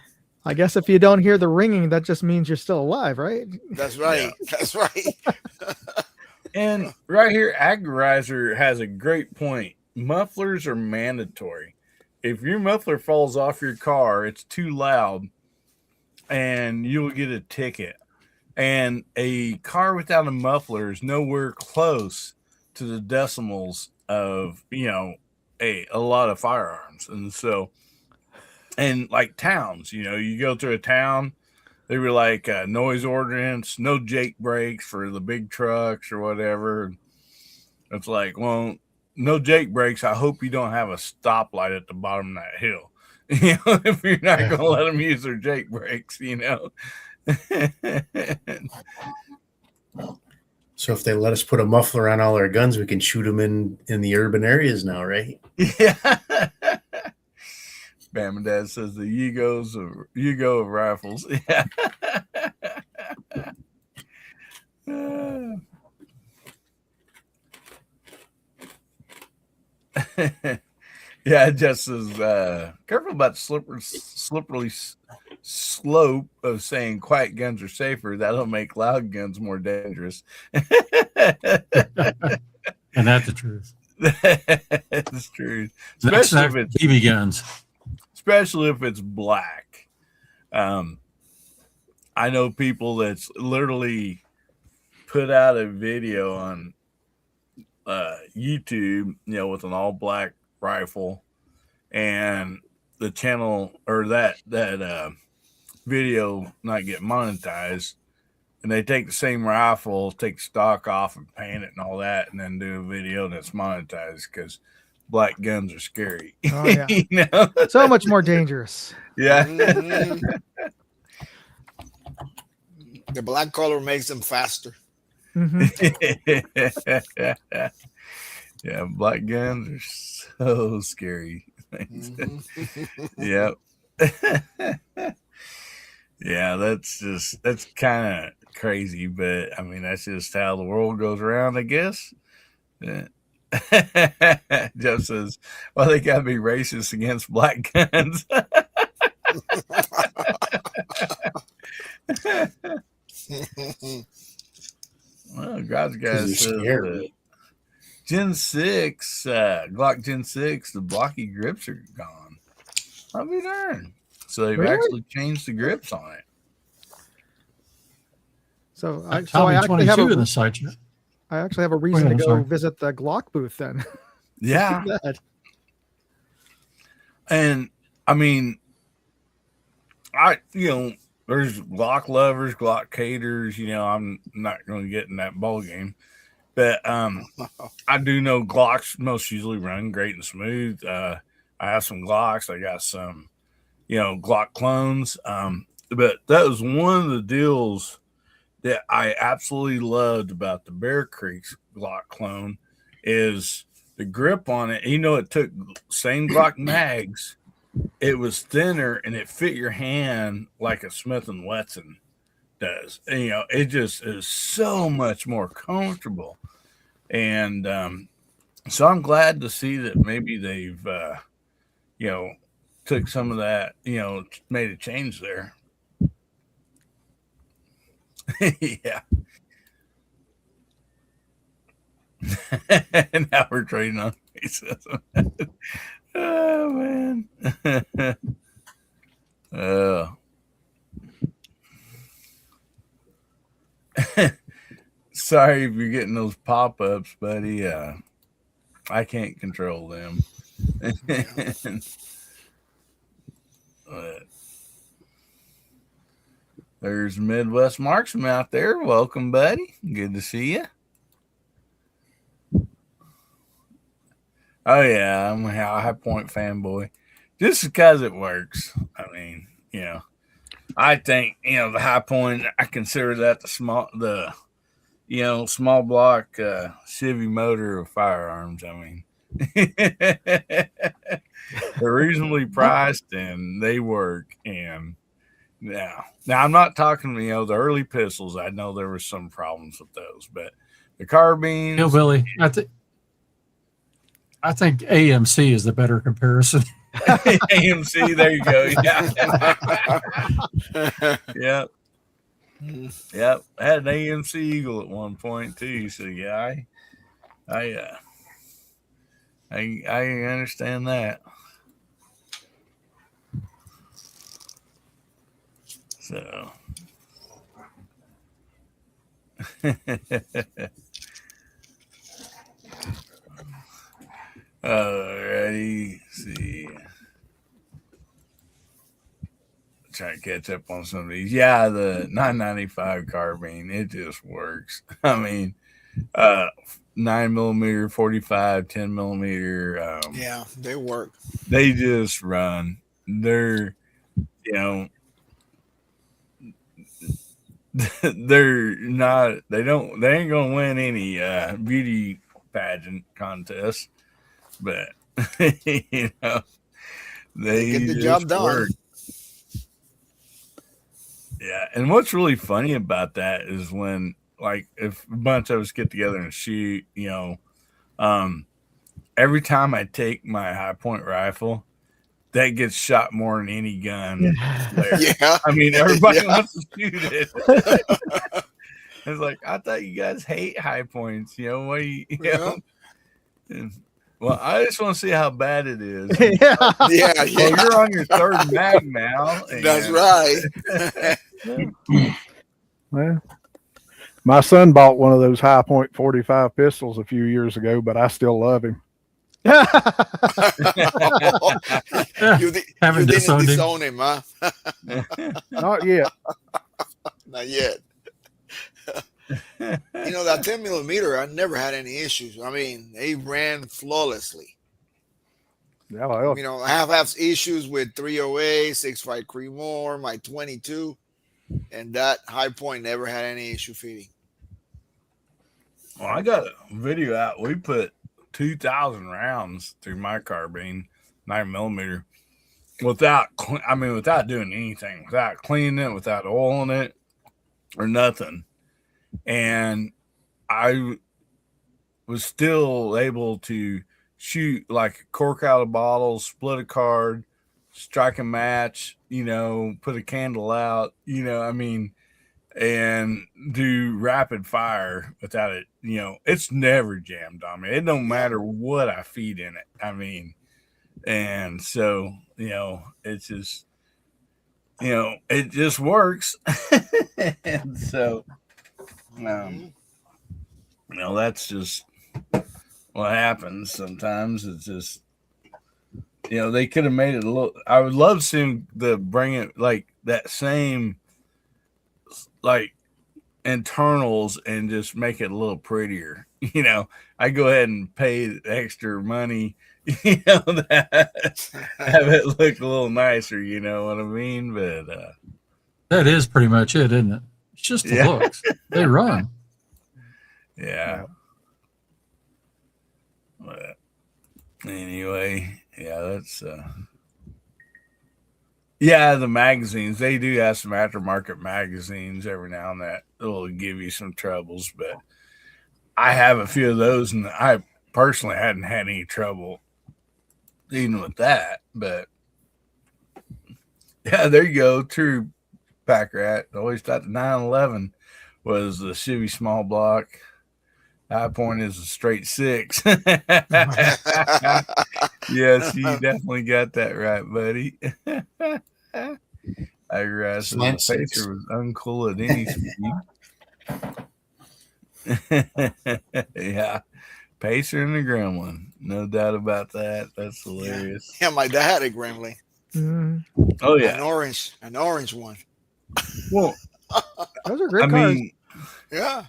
I guess if you don't hear the ringing, that just means you're still alive, right? That's right. Yeah. That's right. And right here, Agorizer has a great point. Mufflers are mandatory. If your muffler falls off your car, it's too loud, and you'll get a ticket. And a car without a muffler is nowhere close to the decimals of, a lot of firearms. And so, and like towns, you go through a town, they were like noise ordinance, no Jake brakes for the big trucks or whatever. It's like, well, no Jake brakes. I hope you don't have a stoplight at the bottom of that hill. If you're not going to let them use their Jake brakes, So if they let us put a muffler on all our guns, we can shoot them in the urban areas now, right? Yeah. Bam and Dad says the Yugo of rifles. Yeah. Yeah, it just says careful about the slippery slope of saying quiet guns are safer. That'll make loud guns more dangerous. And that's the truth. That's true. Especially if it's BB guns. Especially if it's black. I know people that's literally put out a video on YouTube, with an all black rifle, and the channel or that video not get monetized, and they take the same rifle, take stock off and paint it and all that, and then do a video that's monetized because black guns are scary. Oh yeah, so much more dangerous. Yeah. Mhm. The black color makes them faster. Yeah, black guns are so scary. Yep. Yeah, that's kind of crazy, but I mean that's just how the world goes around, I guess. Yeah. Jeff says, "Well, they gotta be racist against black guns." Well, God's guys says Gen 6, Glock Gen 6, the blocky grips are gone. I'll be darned. So they've actually changed the grips on it. So I actually have in the site. I actually have a reason to go visit the Glock booth then. Yeah. And I mean, there's Glock lovers, Glock haters. I'm not going to get in that ball game, but I do know Glocks most usually run great and smooth. I have some Glocks. I got some, Glock clones. But that was one of the deals that I absolutely loved about the Bear Creek's Glock clone is the grip on it. It took same Glock mags. It was thinner and it fit your hand like a Smith & Wesson does. And, it just is so much more comfortable. And so I'm glad to see that maybe they've, took some of that, made a change there. Yeah. And now we're trading on racism. Oh man. Sorry if you're getting those pop-ups, buddy. I can't control them. There's Midwest Marksman out there. Welcome, buddy. Good to see you. Oh, yeah. I'm a High Point fanboy. Just because it works. I mean, I think, the High Point, I consider that the small block Chevy motor of firearms. I mean, they're reasonably priced and they work. And now I'm not talking, the early pistols. I know there were some problems with those, but the carbines. Hillbilly, I think AMC is the better comparison. AMC, there you go. Yeah. Yep. I had an AMC Eagle at one point too. So yeah, I understand that. So alrighty, see. Try to catch up on some of these. Yeah, the 995 carbine, it just works. I mean, 9mm, 45, 10mm. Yeah, they work. They just run. They're, they're not. They ain't gonna win any beauty pageant contest, but they get the job done. Work. Yeah, and what's really funny about that is when, if a bunch of us get together and shoot, every time I take my High Point rifle, that gets shot more than any gun. Yeah. I mean, everybody wants to shoot it. It's like, I thought you guys hate High Points. What do you know? Well, I just want to see how bad it is. Yeah. Well, you're on your third mag now. That's right. Well, My son bought one of those High Point 45 pistols a few years ago, but I still love him. You Haven't didn't disowned him. disown him, huh? Not yet. Not yet. You know, that 10 millimeter, I never had any issues. I mean, they ran flawlessly. Yeah, well, You know, I have issues with 308, 6.5 Creedmoor, my 22, and that High Point never had any issue feeding. Well, I got a video out. We put 2,000 rounds through my carbine, 9 millimeter, without doing anything, without cleaning it, without oiling it, or nothing. And I was still able to shoot like a cork out of bottles, split a card, strike a match, you know, put a candle out, you know, I mean, and do rapid fire without it, you know, it's never jammed on me. It don't matter what I feed in it. I mean, and so, you know, it's just, you know, it just works. And so, you know, that's just what happens sometimes. It's just, you know, they could have made it a little. I would love to see them bring it like that same, like internals, and just make it a little prettier. You know, I go ahead and pay the extra money, you know, that have it look a little nicer. You know what I mean? But that is pretty much it, isn't it? It's just the looks. They run. Yeah. But anyway, yeah, that's yeah, the magazines, they do have some aftermarket magazines every now and then that'll give you some troubles, but I have a few of those, and I personally hadn't had any trouble dealing with that. But yeah, there you go. True pack rat. Always thought the 911 was the Chevy small block. High Point is a straight 6. Yes, you definitely got that right, buddy. I realized the Pacer was uncool at any speed. Yeah, Pacer and the Gremlin, no doubt about that. That's hilarious. Yeah, my dad had a Gremlin. Oh yeah, an orange one. Well, those are great cars. Yeah.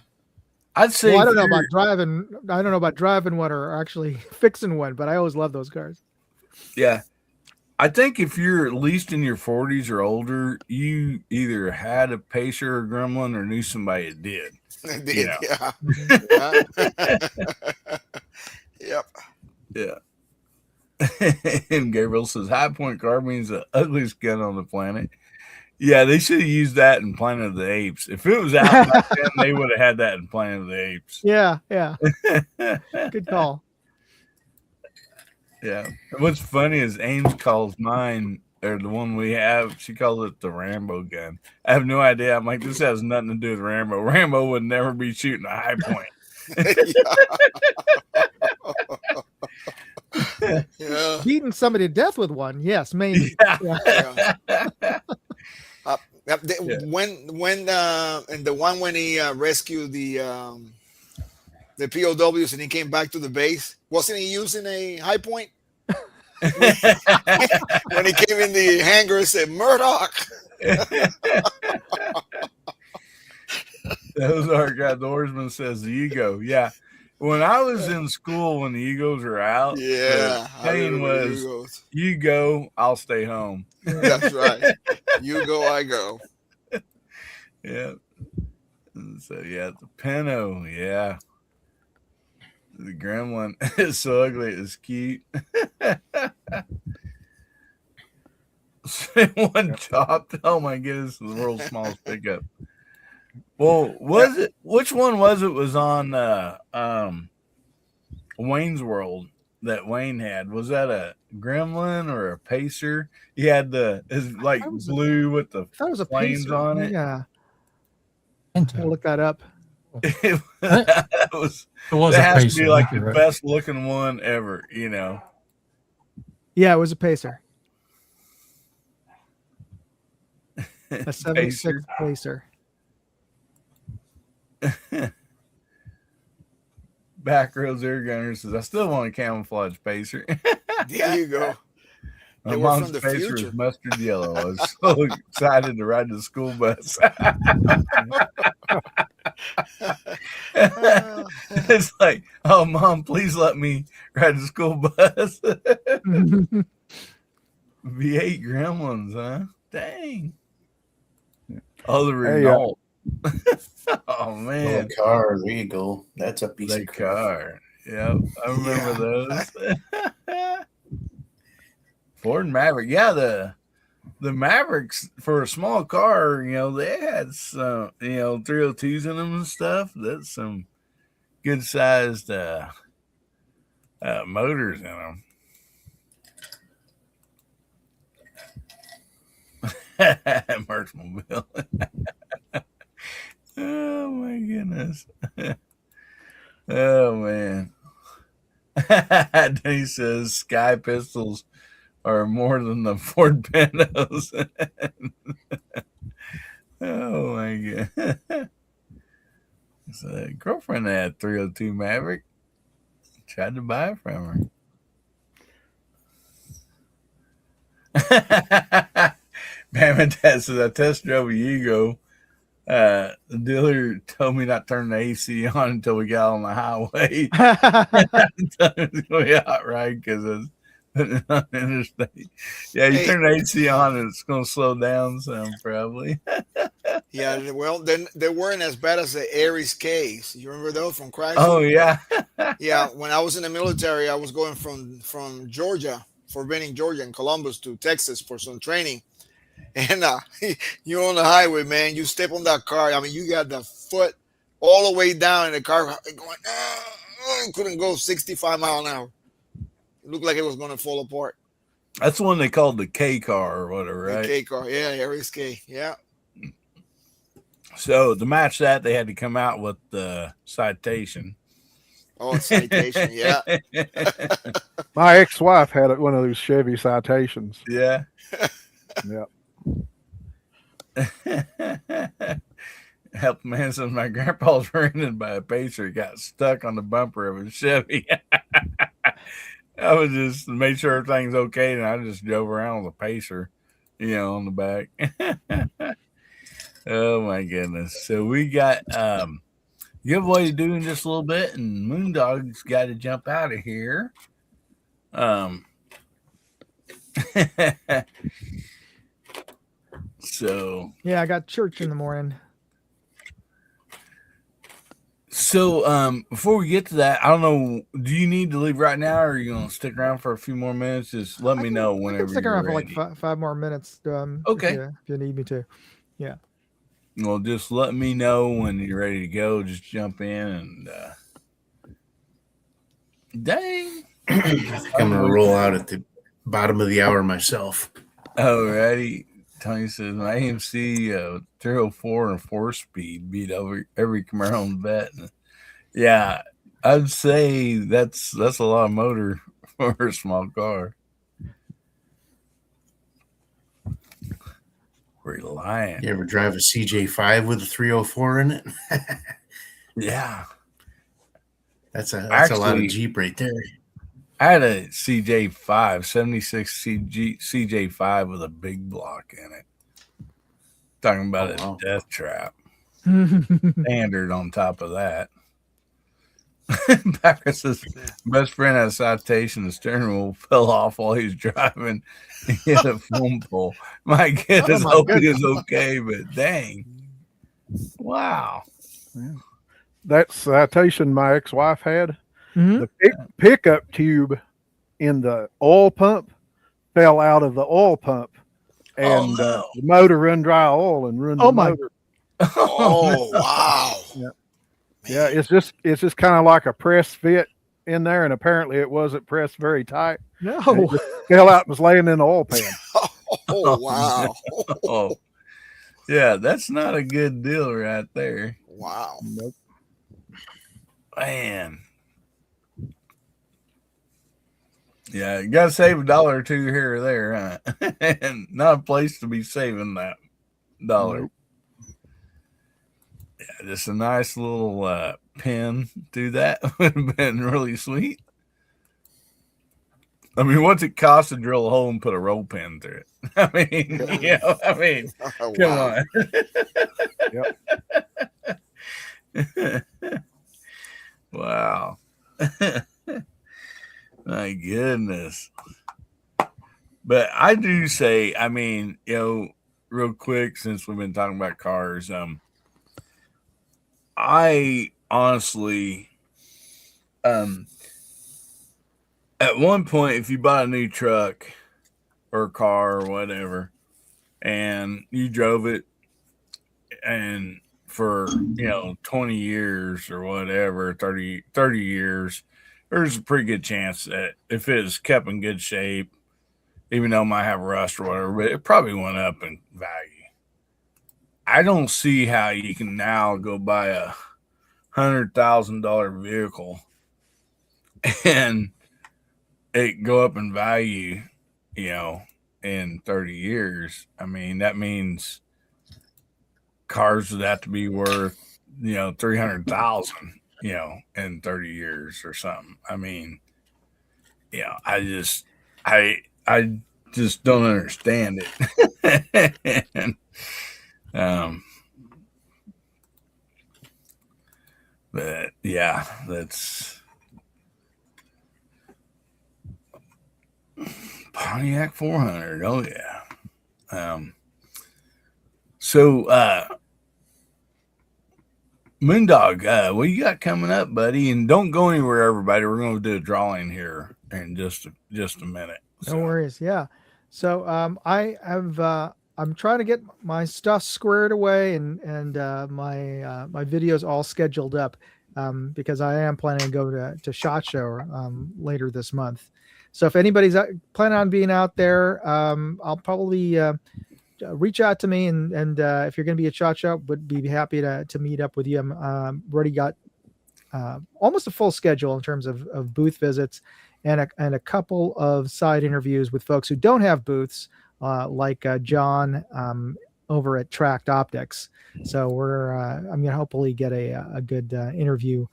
I'd say I don't know about driving. I don't know about driving one or actually fixing one, but I always love those cars. Yeah. I think if you're at least in your 40s or older, you either had a Pacer or Gremlin or knew somebody that did. Did, yeah. Yep. Yeah. And Gabriel says, High Point carbine is the ugliest gun on the planet. Yeah, they should have used that in Planet of the Apes. If it was out back then, they would have had that in Planet of the Apes. Yeah, yeah. Good call. Yeah. And what's funny is Ames calls mine, or the one we have, she calls it the Rambo gun. I have no idea. I'm like, this has nothing to do with Rambo. Rambo would never be shooting a High Point. Yeah. Beating somebody to death with one, yes, maybe. Yeah. When and the one when he rescued the POWs and he came back to the base, wasn't he using a High Point? When he came in the hangar and said Murdoch. Those are outdoorsman says the Ego. Yeah. When I was in school, when the Egos were out, yeah, the saying was, you go, I'll stay home. That's right. You go, I go. Yeah. And so, yeah, the Pinto, yeah. The Gremlin is so ugly, it's cute. One chopped. Oh, my goodness, the world's smallest pickup. Well, which one was it was on Wayne's World that Wayne had? Was that a Gremlin or a Pacer? He had blue with the flames on it. Yeah. I'll look that up. It has to be like the best looking one ever, you know. Yeah, it was a Pacer. A 76 Pacer. Back rows air gunner says, I still want a camouflage pacer. There you go. My They were mom's from the pacer was future. mustard yellow. I was so excited to ride the school bus. It's like, oh, Mom, please let me ride the school bus. V8 Gremlins, huh? Dang. Oh, the Renault. Oh, man. The car. There you go. That's a piece The of crap. car. Yep. I remember those. Ford Maverick. Yeah, the Mavericks, for a small car, they had some, 302s in them and stuff. That's some good sized motors in them. Merchmobile. Oh my goodness. Oh man. Denny says Sky Pistols are more than the Ford Pintos. Oh my god. So girlfriend had 302 Maverick. Tried to buy it from her. Mom and Dad says I test drove a Yugo. The dealer told me not to turn the AC on until we got on the highway. It was going to be a hot ride because it's on the interstate. Yeah, you turn the AC on and it's going to slow down some probably. Yeah, well, then they weren't as bad as the Aries K's. You remember those from Chrysler? Oh yeah. Yeah, when I was in the military, I was going from Georgia, Fort Benning, Georgia, and Columbus to Texas for some training. And you're on the highway, man. You step on that car. I mean, you got the foot all the way down in the car going, it couldn't go 65 miles an hour. It looked like it was going to fall apart. That's the one they called the K car or whatever, right? The K car, yeah, Aries K, yeah. So to match that, they had to come out with the Citation. Oh, Citation, yeah. My ex-wife had one of those Chevy Citations. Yeah. Yeah. Help man says my grandpa was rented by a pacer. He got stuck on the bumper of a Chevy. I was just make sure everything's okay, and I just drove around with a pacer, on the back. Oh my goodness! So we got giveaway to do in just a little bit, and Moondog's got to jump out of here. So yeah, I got church in the morning. So before we get to that, I don't know, do you need to leave right now, or are you gonna stick around for a few more minutes? Just let me know whenever. I can stick around you're for ready. like five more minutes. Okay. If you need me to. Yeah. Well, just let me know when you're ready to go. Just jump in and dang. I think I'm gonna roll out at the bottom of the hour myself. Alrighty. Tony says my AMC 304 and 4-speed beat over every Camaro on the bet. Yeah, I'd say that's a lot of motor for a small car. Reliant. You ever drive a CJ5 with a 304 in it? Yeah. That's a lot of Jeep right there. I had a CJ5, 76 CJ5 with a big block in it. Talking about a death trap. Standard on top of that. Backus's best friend had a Citation. The steering wheel fell off while he was driving. He hit a phone pole. My goodness, hope he was okay, but dang. Wow. Yeah. That Citation my ex-wife had, Mm-hmm. the pickup tube in the oil pump fell out of the oil pump, and the motor run dry oil and ruined the motor. Oh wow! Yeah, it's just kind of like a press fit in there, and apparently it wasn't pressed very tight. No, it just fell out and was laying in the oil pan. Oh wow! Oh, yeah, that's not a good deal right there. Wow. Nope. Man. Yeah, you gotta save $1 or $2 here or there, huh? And not a place to be saving that $1. just a nice little pin through that would have been really sweet. I mean, what's it cost to drill a hole and put a roll pin through it? I mean, Oh, come wow. on. Wow. My goodness. But I do say, I mean, real quick, since we've been talking about cars, I honestly, at one point, if you bought a new truck or car or whatever, and you drove it and for 20 years or whatever, 30 years, there's a pretty good chance that if it's kept in good shape, even though it might have rust or whatever, but it probably went up in value. I don't see how you can now go buy a $100,000 vehicle and it go up in value, in 30 years. I mean, that means cars would have to be worth, 300,000, in 30 years or something. I mean, I just don't understand it. And, but yeah, that's Pontiac 400. Oh yeah. So Moondog, what you got coming up, buddy? And don't go anywhere, everybody. We're going to do a drawing here in just a minute. No worries. Yeah. So I'm trying to get my stuff squared away and my videos all scheduled up because I am planning to go to SHOT Show later this month. So if anybody's planning on being out there, I'll probably reach out to me and if you're going to be at SHOT Show, would be happy to meet up with you. I'm already got almost a full schedule in terms of booth visits and a couple of side interviews with folks who don't have booths, like John over at Tracked Optics. So I'm going to hopefully get a good interview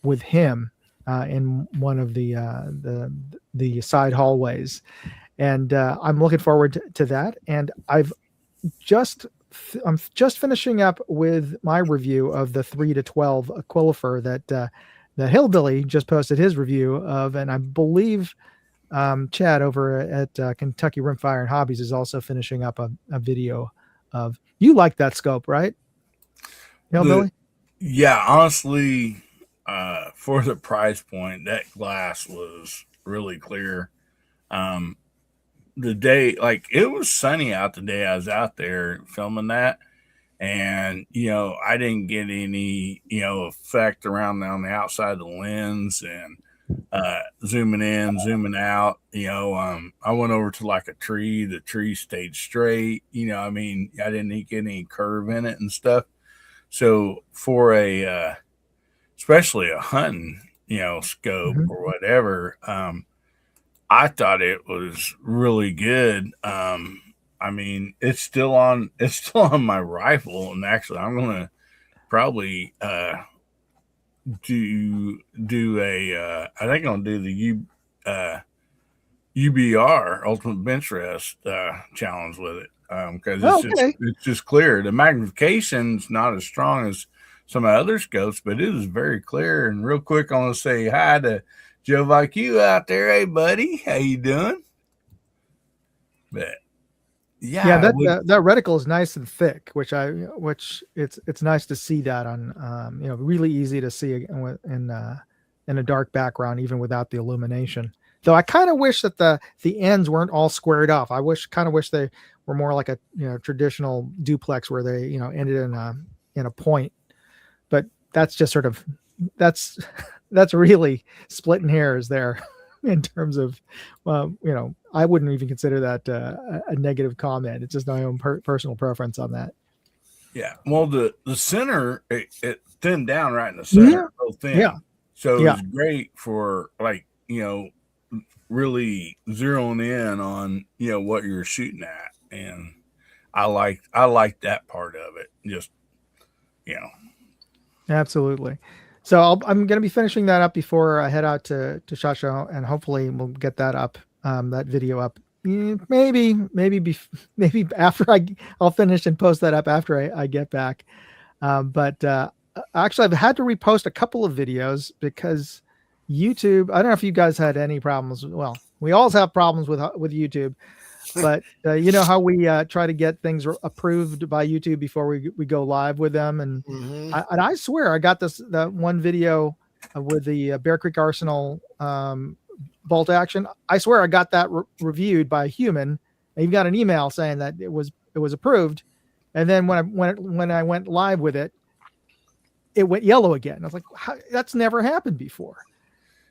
with him in one of the side hallways. And I'm looking forward to that. And I'm just finishing up with my review of the 3 to 12 Aquifer that Hillbilly just posted his review of, and I believe Chad over at Kentucky Rimfire and Hobbies is also finishing up a video of. You like that scope, right, Hillbilly? Yeah, honestly, for the price point, that glass was really clear. The day, like, it was sunny out the day I was out there filming that, and I didn't get any effect around on the outside of the lens and zooming in, zooming out. I went over to like a tree. The tree stayed straight. I mean, I didn't get any curve in it and stuff. So for especially a hunting scope or whatever, I thought it was really good. I mean, it's still on my rifle, and actually, I'm gonna probably do a. I think I'm gonna do the UBR Ultimate Bench Rest challenge with it because it's just clear. The magnification's not as strong as some of the other scopes, but it is very clear. And real quick, I want to say hi to Joe VQ out there. Hey, buddy, how you doing? But yeah, that reticle is nice and thick, which it's nice to see that on really easy to see in a dark background even without the illumination. Though I kind of wish that the ends weren't all squared off. I wish they were more like a traditional duplex where they ended in a point. But that's just sort of that's really splitting hairs there in terms of I wouldn't even consider that a negative comment. It's just my own personal preference on that. Yeah. Well, the center it thinned down right in the center, real thin. Yeah. So it was great for really zeroing in on what you're shooting at, and I like that part of it. Just you know. Absolutely. So I'm going to be finishing that up before I head out to SHOT Show, and hopefully we'll get that up, that video up. Maybe after I'll finish and post that up after I get back. But actually, I've had to repost a couple of videos because YouTube. I don't know if you guys had any problems. Well, we always have problems with YouTube, but you know how we try to get things approved by YouTube before we go live with them, and I swear I got that one video with the Bear Creek Arsenal bolt action. I swear I got that reviewed by a human. I even got an email saying that it was approved, and then when I went live with it, it went yellow again. I was like, that's never happened before.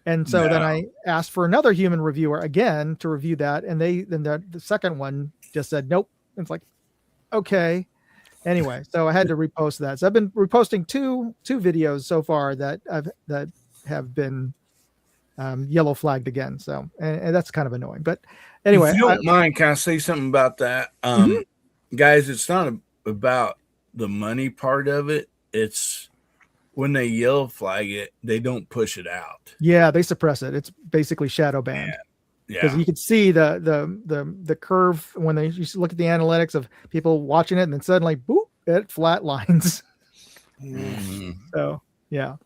And so then I asked for another human reviewer again to review that, and the second one just said nope. It's like, okay. Anyway, so I had to repost that. So I've been reposting two videos so far that have been yellow flagged again. So and that's kind of annoying. But anyway, if you don't mind, can I say something about that? Guys, it's not about the money part of it. It's when they yellow flag it, they don't push it out. Yeah, they suppress it. It's basically shadow banned. Yeah. Because you could see the curve when you look at the analytics of people watching it, and then suddenly, boop, it flat lines. So yeah,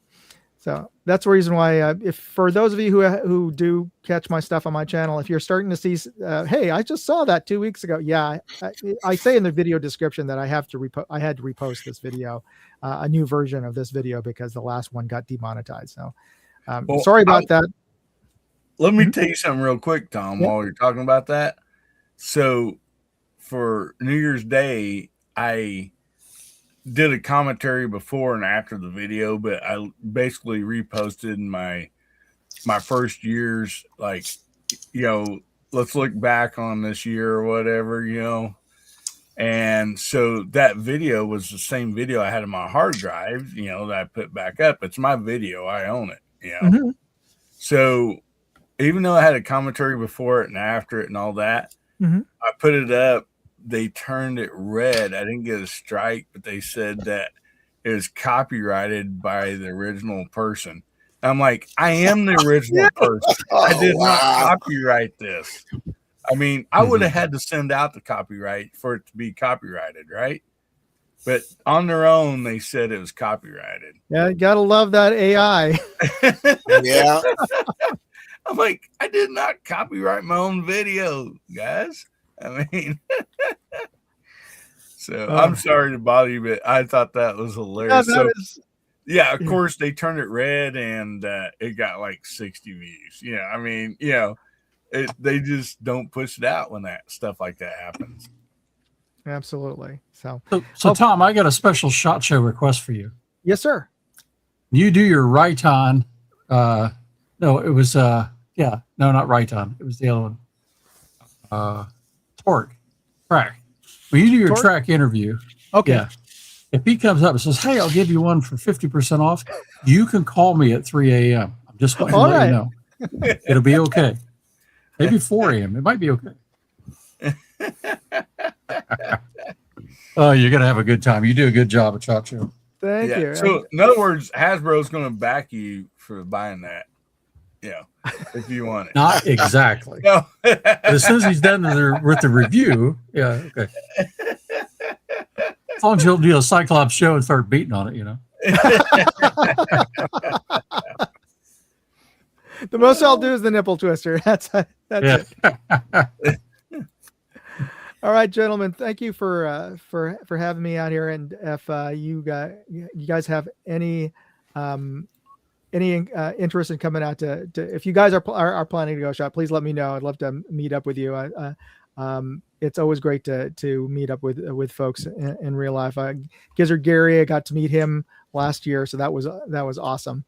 so that's the reason why. If for those of you who do catch my stuff on my channel, if you're starting to see, hey, I just saw that 2 weeks ago. Yeah, I say in the video description that I had to repost this video, a new version of this video because the last one got demonetized. So sorry about that. Let me tell you something real quick, Tom, while you're talking about that. So for New Year's Day, I did a commentary before and after the video, but I basically reposted my first year's, like, you know, let's look back on this year or whatever, you know. And so that video was the same video I had in my hard drive, you know, that I put back up. It's my video. I own it, you know. So even though I had a commentary before it and after it and all that, I put it up. They turned it red. I didn't get a strike, but they said that it was copyrighted by the original person. I'm like, I am the original person. I did not copyright this. I mean, I would have had to send out the copyright for it to be copyrighted, right? But on their own, they said it was copyrighted. Yeah, you gotta love that AI. Yeah. I'm like, I did not copyright my own video, guys. I mean, so I'm sorry to bother you, but I thought that was hilarious. Yeah, of course, they turned it red and it got like 60 views. Yeah, I mean, you know, they just don't push it out when that stuff like that happens. Absolutely. So Tom, I got a special SHOT Show request for you. Yes, sir. You do your right on. No, it was no, not right on. It was the other one. Track. When you do your track interview, okay. Yeah, if he comes up and says, "Hey, I'll give you one for 50% off," you can call me at 3 a.m. I'm just letting you know. It'll be okay. Maybe 4 a.m. It might be okay. Oh, you're gonna have a good time. You do a good job at SHOT Show. Thank you. So, in other words, Hasbro's going to back you for buying that. Yeah, if you want it. Not exactly. No. As soon as he's done with the review, yeah, okay. As long as you'll do a Cyclops show and start beating on it, you know. The most I'll do is the nipple twister. That's it. All right, gentlemen. Thank you for having me out here. And if you guys have any interest in coming out to if you guys are planning to go shot, please let me know. I'd love to meet up with you. It's always great to meet up with folks in real life. Gizzard Gary, I got to meet him last year, so that was awesome.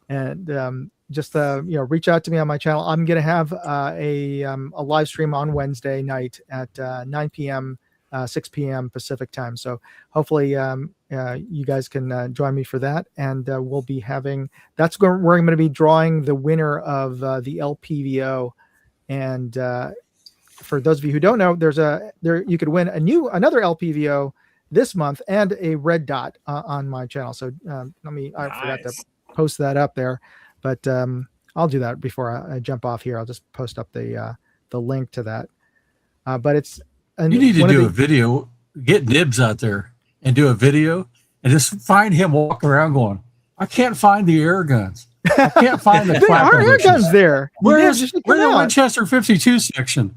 And just reach out to me on my channel. I'm gonna have a live stream on Wednesday night at 9 p.m. 6 p.m. Pacific time. So hopefully you guys can join me for that. And we'll be having we're going to be drawing the winner of the LPVO. And for those of you who don't know, you could win another LPVO this month and a red dot on my channel. So I forgot to post that up there, but I'll do that before I jump off here. I'll just post up the link to that. But it's you need to do a video. Get Nibs out there and do a video and just find him walking around going, I can't find the air guns. I can't find the our air guns there. Where's the Winchester 52 section?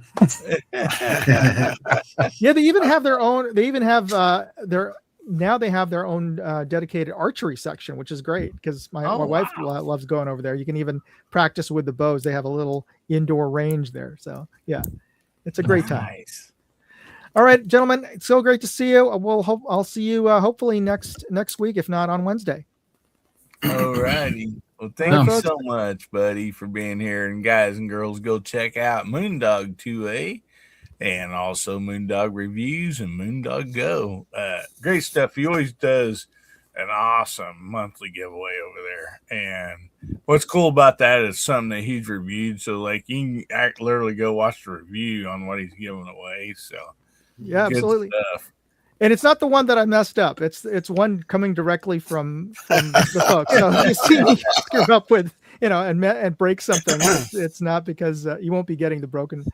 Yeah, they even have their own. They even have they have their own dedicated archery section, which is great because my wife loves going over there. You can even practice with the bows. They have a little indoor range there. So yeah, it's a great time. All right, gentlemen, it's so great to see you. I'll see you hopefully next week, if not on Wednesday. All righty. Well, thank you so much, buddy, for being here. And guys and girls, go check out Moondog 2A and also Moondog Reviews and Moondog Go. Great stuff. He always does an awesome monthly giveaway over there. And what's cool about that is something that he's reviewed. So, like, you can literally go watch the review on what he's giving away. So, yeah, absolutely. Stuff. And it's not the one that I messed up. It's one coming directly from the folks. So if you see me screw up with, and break something, it's not because you won't be getting the broken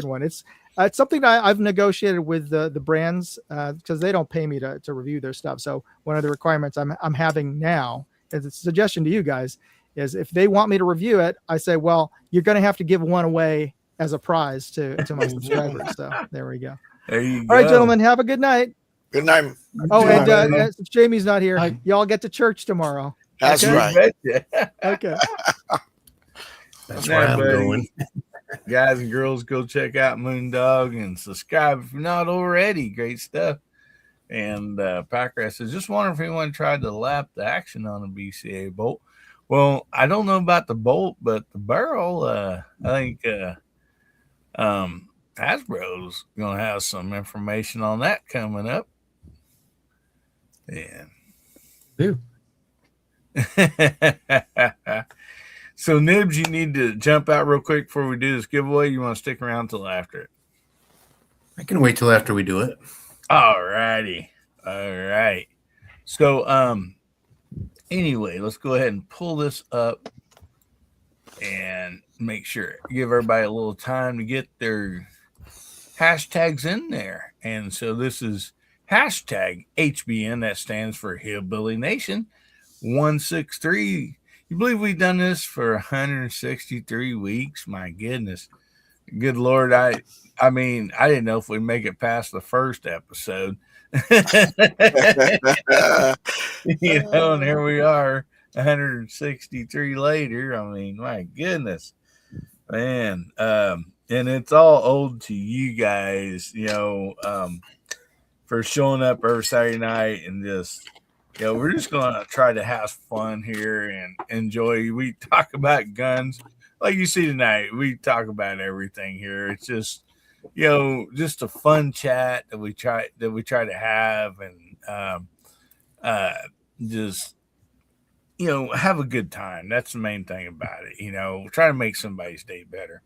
one. It's something that I've negotiated with the brands because they don't pay me to review their stuff. So one of the requirements I'm having now, as a suggestion to you guys, is if they want me to review it, I say, well, you're going to have to give one away as a prize to my subscribers. So there we go. There you go. All right, gentlemen, have a good night. Good night. Oh, and if Jamie's not here, y'all get to church tomorrow. That's right. Okay. That's where I'm going. Guys and girls, go check out Moondog and subscribe if you're not already. Great stuff. And Packer says, just wondering if anyone tried to lap the action on a BCA bolt. Well, I don't know about the bolt, but the barrel, I think Hasbro's going to have some information on that coming up. Yeah. So, Nibs, you need to jump out real quick before we do this giveaway. You want to stick around till after it? I can wait till after we do it. All righty. All right. So, anyway, let's go ahead and pull this up and make sure, give everybody a little time to get their hashtags in there. And so this is hashtag HBN, that stands for Hillbilly Nation 163. You believe we've done this for 163 weeks? My goodness. Good Lord. I mean, I didn't know if we'd make it past the first episode. And here we are 163 later. I mean, my goodness, man. And it's all owed to you guys, for showing up every Saturday night and just, we're just going to try to have fun here and enjoy. We talk about guns like you see tonight. We talk about everything here. It's just, just a fun chat that we try to have and just, have a good time. That's the main thing about it. Try to make somebody's day better.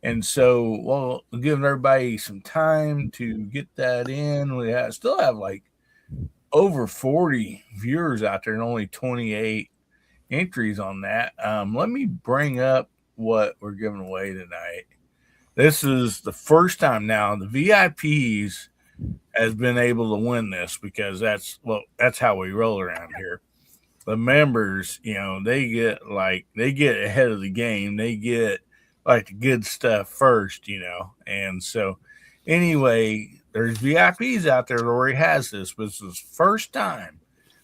And so, giving everybody some time to get that in. We still have like over 40 viewers out there and only 28 entries on that. Let me bring up what we're giving away tonight. This is the first time now the VIPs has been able to win this because that's how we roll around here. The members, they get ahead of the game. They get like the good stuff first, and so anyway, there's VIPs out there that already has this, but this is first time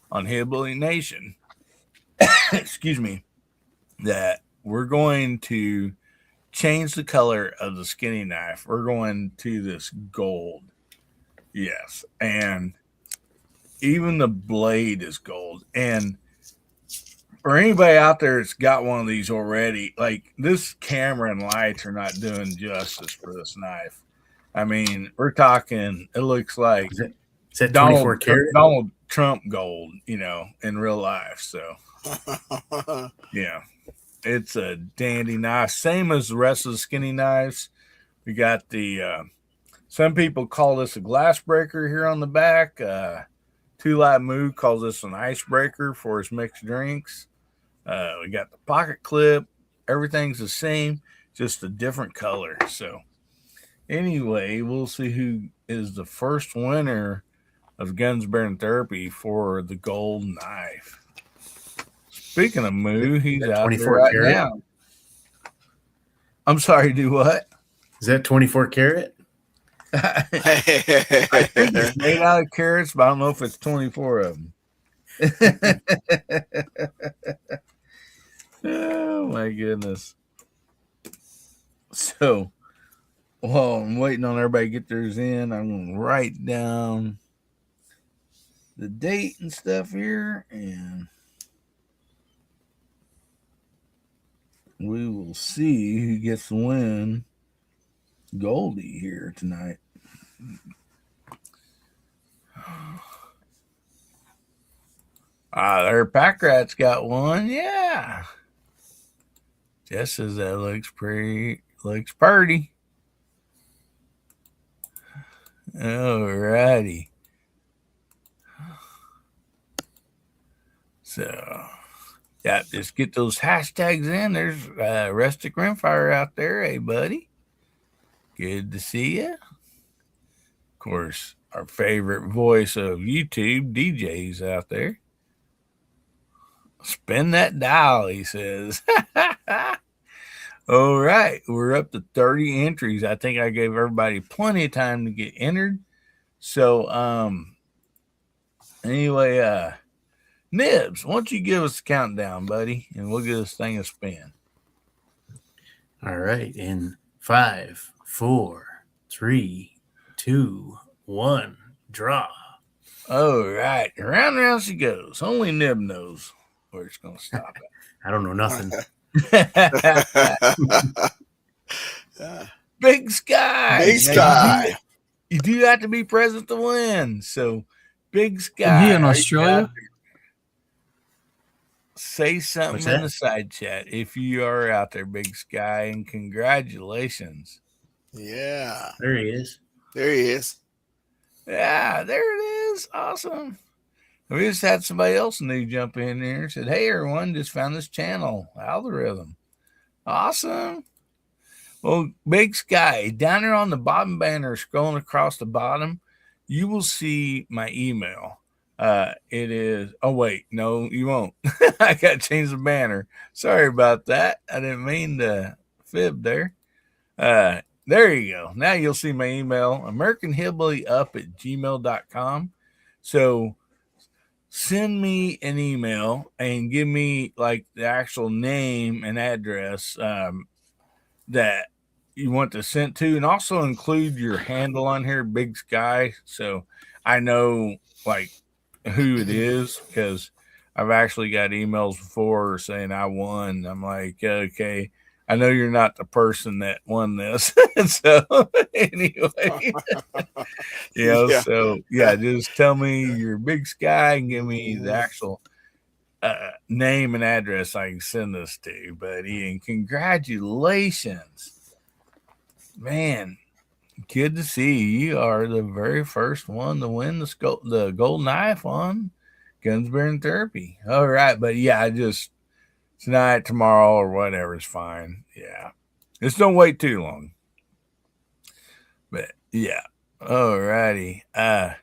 on Hillbilly Nation, excuse me, that we're going to change the color of the skinny knife. We're going to this gold. Yes. And even the blade is gold. And for anybody out there that's got one of these already, like this camera and lights are not doing justice for this knife. I mean, we're talking, it looks like is that 24 karat? Donald Trump gold, in real life. So, yeah, it's a dandy knife. Same as the rest of the skinny knives. We got the Some people call this a glass breaker here on the back. Two Light Moo calls this an icebreaker for his mixed drinks. We got the pocket clip. Everything's the same, just a different color. So anyway, we'll see who is the first winner of Guns Bearing Therapy for the gold knife. Speaking of Moo, he's out there right now. I'm sorry, do what? Is that 24 karat? I think it's made out of carrots, but I don't know if it's 24 of them. Oh my goodness. So while I'm waiting on everybody to get theirs in, I'm going to write down the date and stuff here, and we will see who gets the win Goldie here tonight. Their pack rat's got one. Yeah. Jess says that looks pretty. Alrighty. So, yeah, just get those hashtags in. There's Rustic Rimfire out there. Hey, buddy. Good to see you. Of course, our favorite voice of YouTube, DJ's out there. Spin that dial, he says. All right, we're up to 30 entries. I think I gave everybody plenty of time to get entered. So, anyway, Nibs, why don't you give us a countdown, buddy, and we'll give this thing a spin. All right, in 5, 4, 3, 2, 1, draw. All right, round and round she goes. Only Nib knows where it's going to stop at. I don't know nothing. Big Sky. Big Sky. You do have to be present to win. So, Big Sky. Is he in Australia? Say something in the side chat if you are out there, Big Sky, and congratulations. Yeah. There he is. There he is. Yeah, there it is. Awesome. We just had somebody else new jump in there and said, hey, everyone, just found this channel algorithm. Awesome. Well, Big Sky, down there on the bottom banner, scrolling across the bottom, you will see my email. It is, oh, wait, no, you won't. I got to change the banner. Sorry about that. I didn't mean to fib there. There you go. Now you'll see my email, AmericanHillbillyUp@gmail.com. So send me an email and give me like the actual name and address that you want to send to, and also include your handle on here, Big Sky, so I know like who it is, because I've actually got emails before saying I won. I'm like, okay, I know you're not the person that won this. So anyway, so yeah, just tell me your Big Sky and give me the actual name and address I can send this to, buddy. And congratulations, man. Good to see you. You are the very first one to win the gold knife on Guns Bearing Therapy. All right, but yeah, just tonight, tomorrow, or whatever is fine. Yeah, just don't wait too long. But yeah, all righty. Ag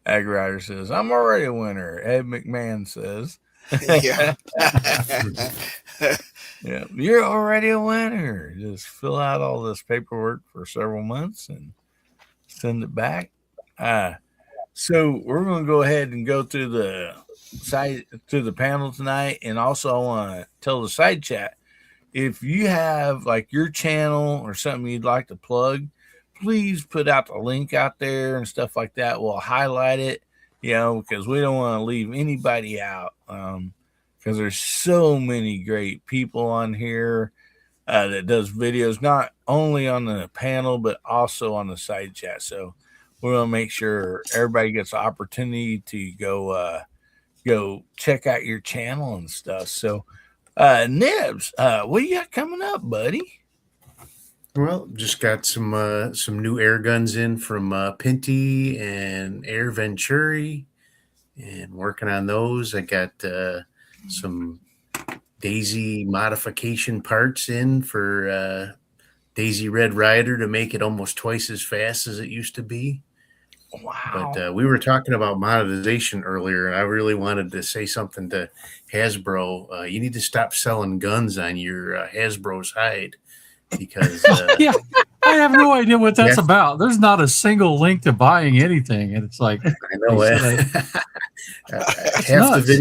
Rider says, I'm already a winner. Ed McMahon says, Yeah. yeah, you're already a winner. Just fill out all this paperwork for several months and send it back. So we're going to go ahead and go to the side, to the panel tonight. And also I want to tell the side chat, if you have like your channel or something you'd like to plug, please put out the link out there and stuff like that. We'll highlight it, because we don't want to leave anybody out. Because there's so many great people on here that does videos, not only on the panel, but also on the side chat. So we want to make sure everybody gets the opportunity to go check out your channel and stuff. So Nibs, what do you got coming up, buddy? Well, just got some new air guns in from Pinty and Air Venturi, and working on those. I got some Daisy modification parts in for Daisy Red Rider to make it almost twice as fast as it used to be. Wow. But we were talking about monetization earlier, and I really wanted to say something to Hasbro. You need to stop selling guns on your Hasbro's hide, because Yeah, I have no idea what that's about. There's not a single link to buying anything, and it's like I know it. Half nuts. the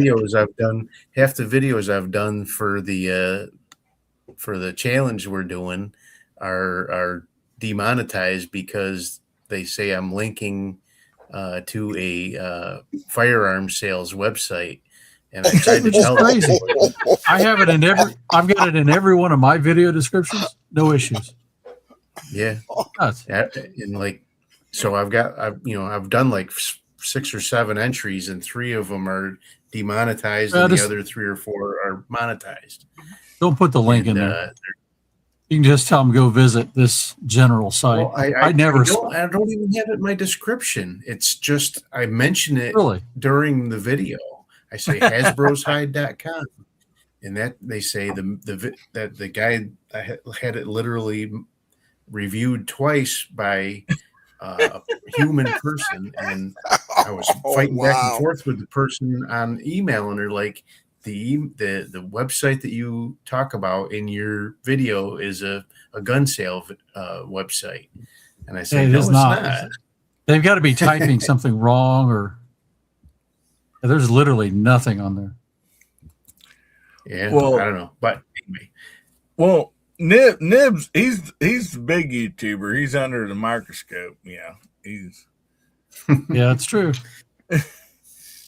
videos I've done for the challenge we're doing are demonetized because they say I'm linking to a firearm sales website, and I tried to tell them. I have it in I've got it in every one of my video descriptions. No issues. Yeah, nuts. And like, so I've done like 6 or 7 entries, and 3 of them are demonetized, and the other 3 or 4 are monetized. Don't put the link in there. You can just tell them go visit this general site. Well, I don't even have it in my description. It's just I mention it during the video. I say hasbroshide.com, and that they say that the guy had it literally reviewed twice by a human person, and I was fighting back and forth with the person on email, and they're like, the website that you talk about in your video is a gun sale website, and I say no, it's not. They've got to be typing something wrong, or there's literally nothing on there. Yeah, well, I don't know, but anyway. Well, Nibs, he's the big YouTuber. He's under the microscope. Yeah, yeah, that's true.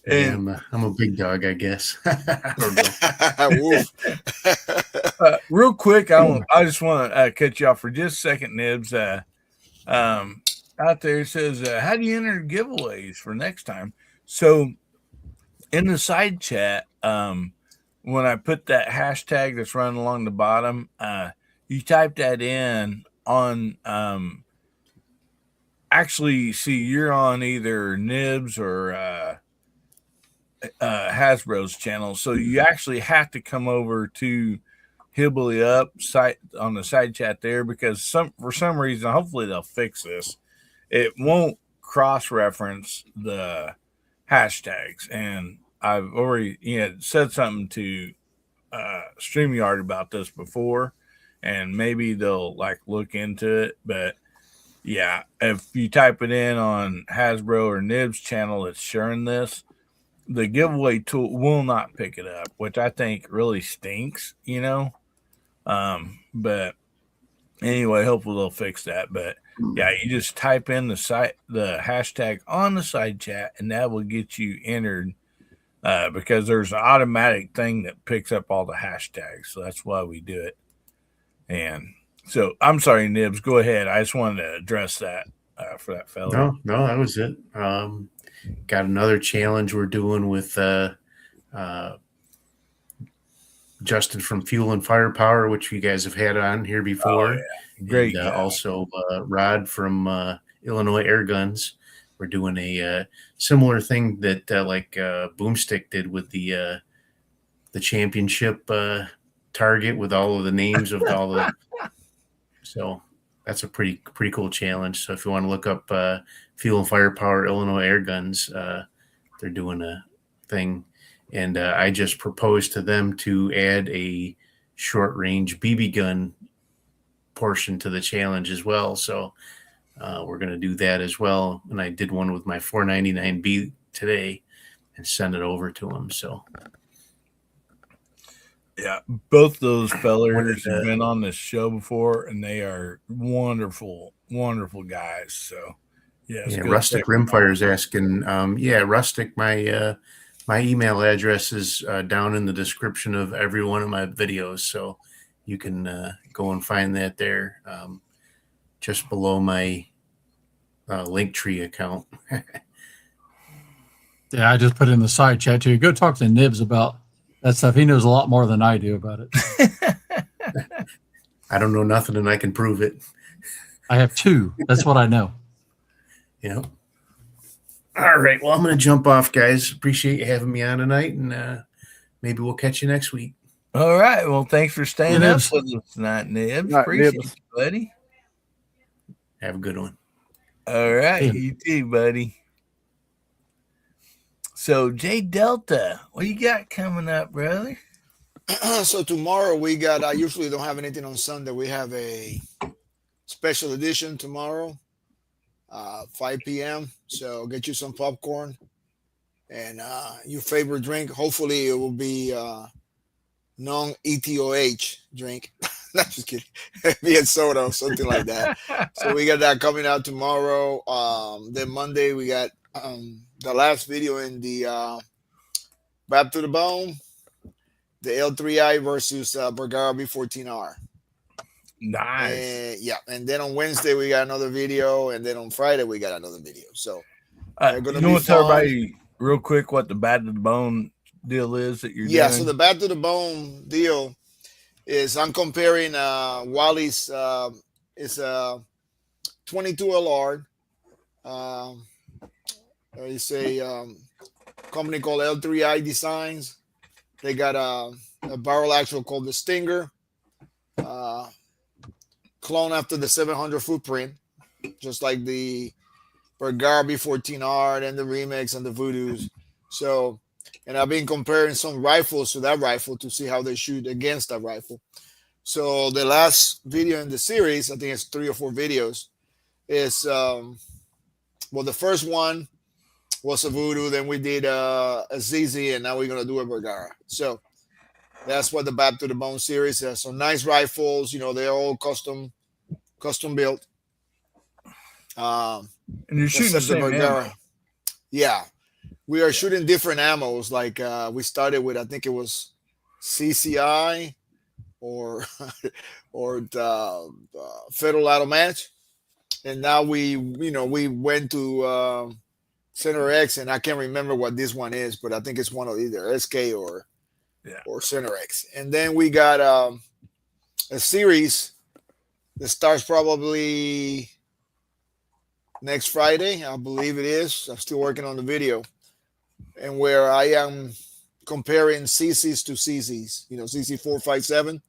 And I'm a big dog, I guess. I don't know. Real quick, I just want to cut you off for just a second, Nibs. Out there says, how do you enter giveaways for next time? So in the side chat, when I put that hashtag that's running along the bottom, you type that in on actually see you're on either Nibs or Hasbro's channel, so you actually have to come over to Hillbilly Up site on the side chat there, because for some reason, hopefully they'll fix this, it won't cross-reference the hashtags, and I've already said something to StreamYard about this before, and maybe they'll look into it. But yeah, if you type it in on Hasbro or Nibs channel that's sharing this, the giveaway tool will not pick it up, which I think really stinks, but anyway, hopefully they'll fix that. But yeah, you just type in the hashtag on the side chat, and that will get you entered, because there's an automatic thing that picks up all the hashtags. So that's why we do it. And so I'm sorry, Nibs, go ahead. I just wanted to address that for that fellow. No, that was it. Got another challenge we're doing with Justin from Fuel and Firepower, which you guys have had on here before. Oh, yeah. Great. And, also Rod from Illinois Air Guns. We're doing a similar thing that Boomstick did with the championship target, with all of the names of all the. So that's a pretty cool challenge. So if you want to look up Fuel and Firepower Illinois Air Guns, they're doing a thing, and I just proposed to them to add a short range BB gun portion to the challenge as well. So we're going to do that as well. And I did one with my 499B today and send it over to them. So yeah, both those fellers have been on this show before, and they are wonderful, wonderful guys. So yeah, Rustic Rimfire is asking. Rustic, my email address is down in the description of every one of my videos, so you can go and find that there, just below my Linktree account. Yeah, I just put it in the side chat too. Go talk to Nibs about that stuff. He knows a lot more than I do about it. I don't know nothing, and I can prove it. I have 2. That's what I know. Yeah. All right. Well, I'm going to jump off, guys. Appreciate you having me on tonight, and maybe we'll catch you next week. All right. Well, thanks for staying up Nibs. with us tonight, Nibs. Night, Appreciate Nibs. you, buddy. Have a good one. All right. Yeah. You too, buddy. So, J Delta, what you got coming up, brother? So tomorrow we got, I usually don't have anything on Sunday. We have a special edition tomorrow, 5 p.m. So get you some popcorn and your favorite drink. Hopefully it will be non-ETOH drink. Not just kidding. Be a soda or something like that. So we got that coming out tomorrow. Then Monday we got the last video in the Back to the Bone, the L3i versus Bergara B14R. Nice. Yeah, and then on Wednesday we got another video, and then on Friday we got another video. So You know what, everybody, real quick, what the Back to the Bone deal is that you're doing? So the Back to the Bone deal is I'm comparing Wally's it's a 22 LR. It's a company called L3i Designs. They got a barrel axle called the Stinger, clone after the 700 footprint, just like the Bergara B14R and the Remix and the Voodoos. So, and I've been comparing some rifles to that rifle to see how they shoot against that rifle. So the last video in the series, I think it's 3 or 4 videos, is well, the first one was a Voodoo, then we did a ZZ, and now we're gonna do a Bergara. So that's what the Back to the Bone series is. So nice rifles, you know, they're all custom built. And you're shooting the same ammo. Yeah, we are shooting different ammos. Like we started with, I think it was CCI or the Federal Auto Match, and now we went to Center X, and I can't remember what this one is, but I think it's one of either SK or Center X. And then we got a series that starts probably next Friday, I believe it is. I'm still working on the video, and where I am comparing CCs to CCs, you know, CC 457.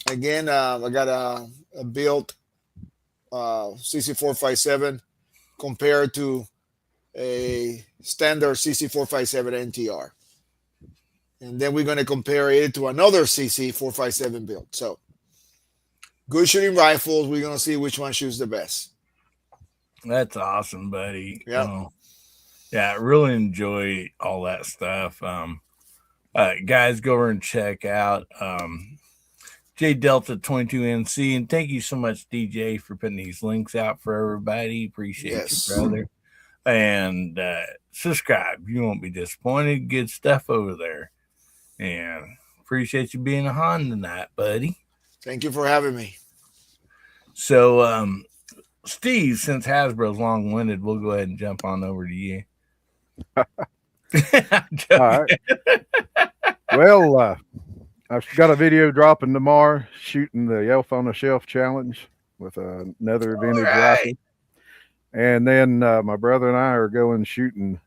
Again, I got a built CC 457 compared to a standard CC 457 NTR, and then we're going to compare it to another CC 457 build. So good shooting rifles. We're going to see which one shoots the best. That's awesome, buddy. Yeah. Yeah, I really enjoy all that stuff. Guys, go over and check out J Delta 22NC, and thank you so much, DJ, for putting these links out for everybody. Appreciate you, brother. And subscribe. You won't be disappointed. Good stuff over there. And appreciate you being on tonight, buddy. Thank you for having me. So, Steve, since Hasbro's long-winded, we'll go ahead and jump on over to you. All right. Well, I've got a video dropping tomorrow shooting the Elf on the Shelf challenge with another vintage rifle. And then my brother and I are going shooting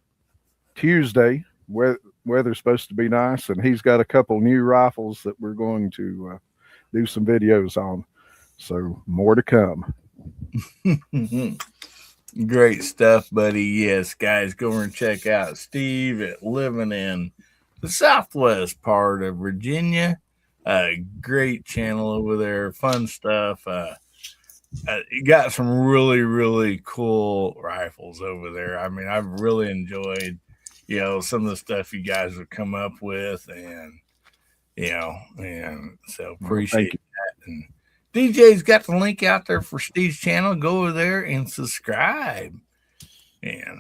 Tuesday. Weather's supposed to be nice, and he's got a couple new rifles that we're going to do some videos on. So more to come. Great stuff, buddy. Yes, guys, go over and check out Steve at living in the southwest part of Virginia. Great channel over there, fun stuff. You got some really, really cool rifles over there. I mean, I've really enjoyed, you know, some of the stuff you guys have come up with, and you know, and so appreciate that. And DJ's got the link out there for Steve's channel. Go over there and subscribe. And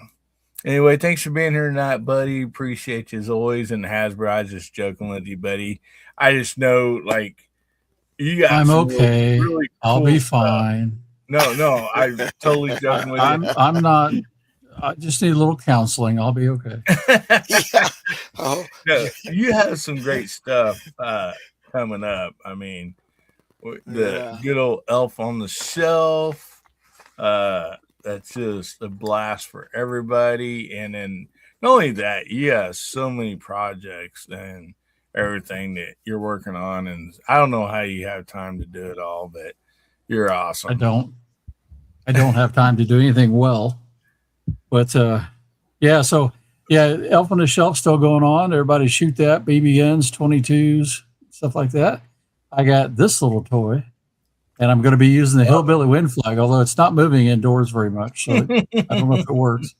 anyway, thanks for being here tonight, buddy. Appreciate you as always. And Hasbro, I was just joking with you, buddy. I just know, like, you got. I'm okay. Really I'll cool be stuff. fine. No, I'm totally joking with you. I'm not. I just need a little counseling. I'll be okay. No, you have some great stuff. coming up. I mean, the good old Elf on the Shelf. That's just a blast for everybody. And then not only that, you have so many projects and everything that you're working on. And I don't know how you have time to do it all, but you're awesome. I don't have time to do anything well. But yeah, so yeah, Elf on the Shelf still going on. Everybody shoot that, BBNs, 22s, stuff like that. I got this little toy, and I'm going to be using the Hillbilly wind flag, although it's not moving indoors very much, so I don't know if it works.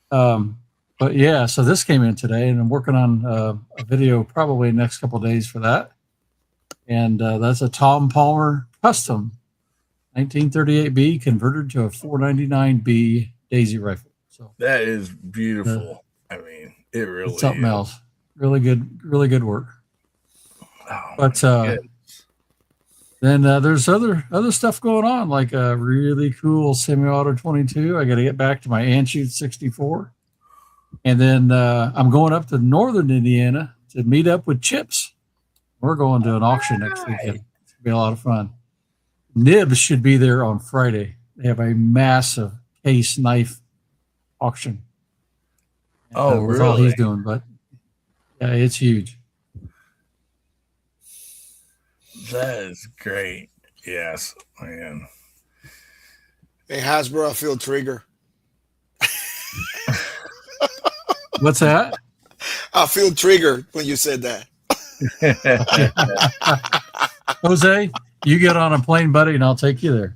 But yeah, so this came in today, and I'm working on a video probably next couple of days for that. And that's a Tom Palmer custom 1938B converted to a 499B Daisy rifle. So that is beautiful. I mean, it really it's something is. else. Really good work. Oh, but then there's other stuff going on, like a really cool semi-auto 22. I got to get back to my Anschutz 64. And then I'm going up to northern Indiana to meet up with Chips. We're going to an auction next weekend. It's going to be a lot of fun. Nibs should be there on Friday. They have a massive case knife auction. Oh, with really? all he's doing, but yeah, it's huge. That is great. Yes, man. Hey, Hasbro, I feel trigger. What's that? I feel triggered when you said that. Jose, you get on a plane, buddy, and I'll take you there.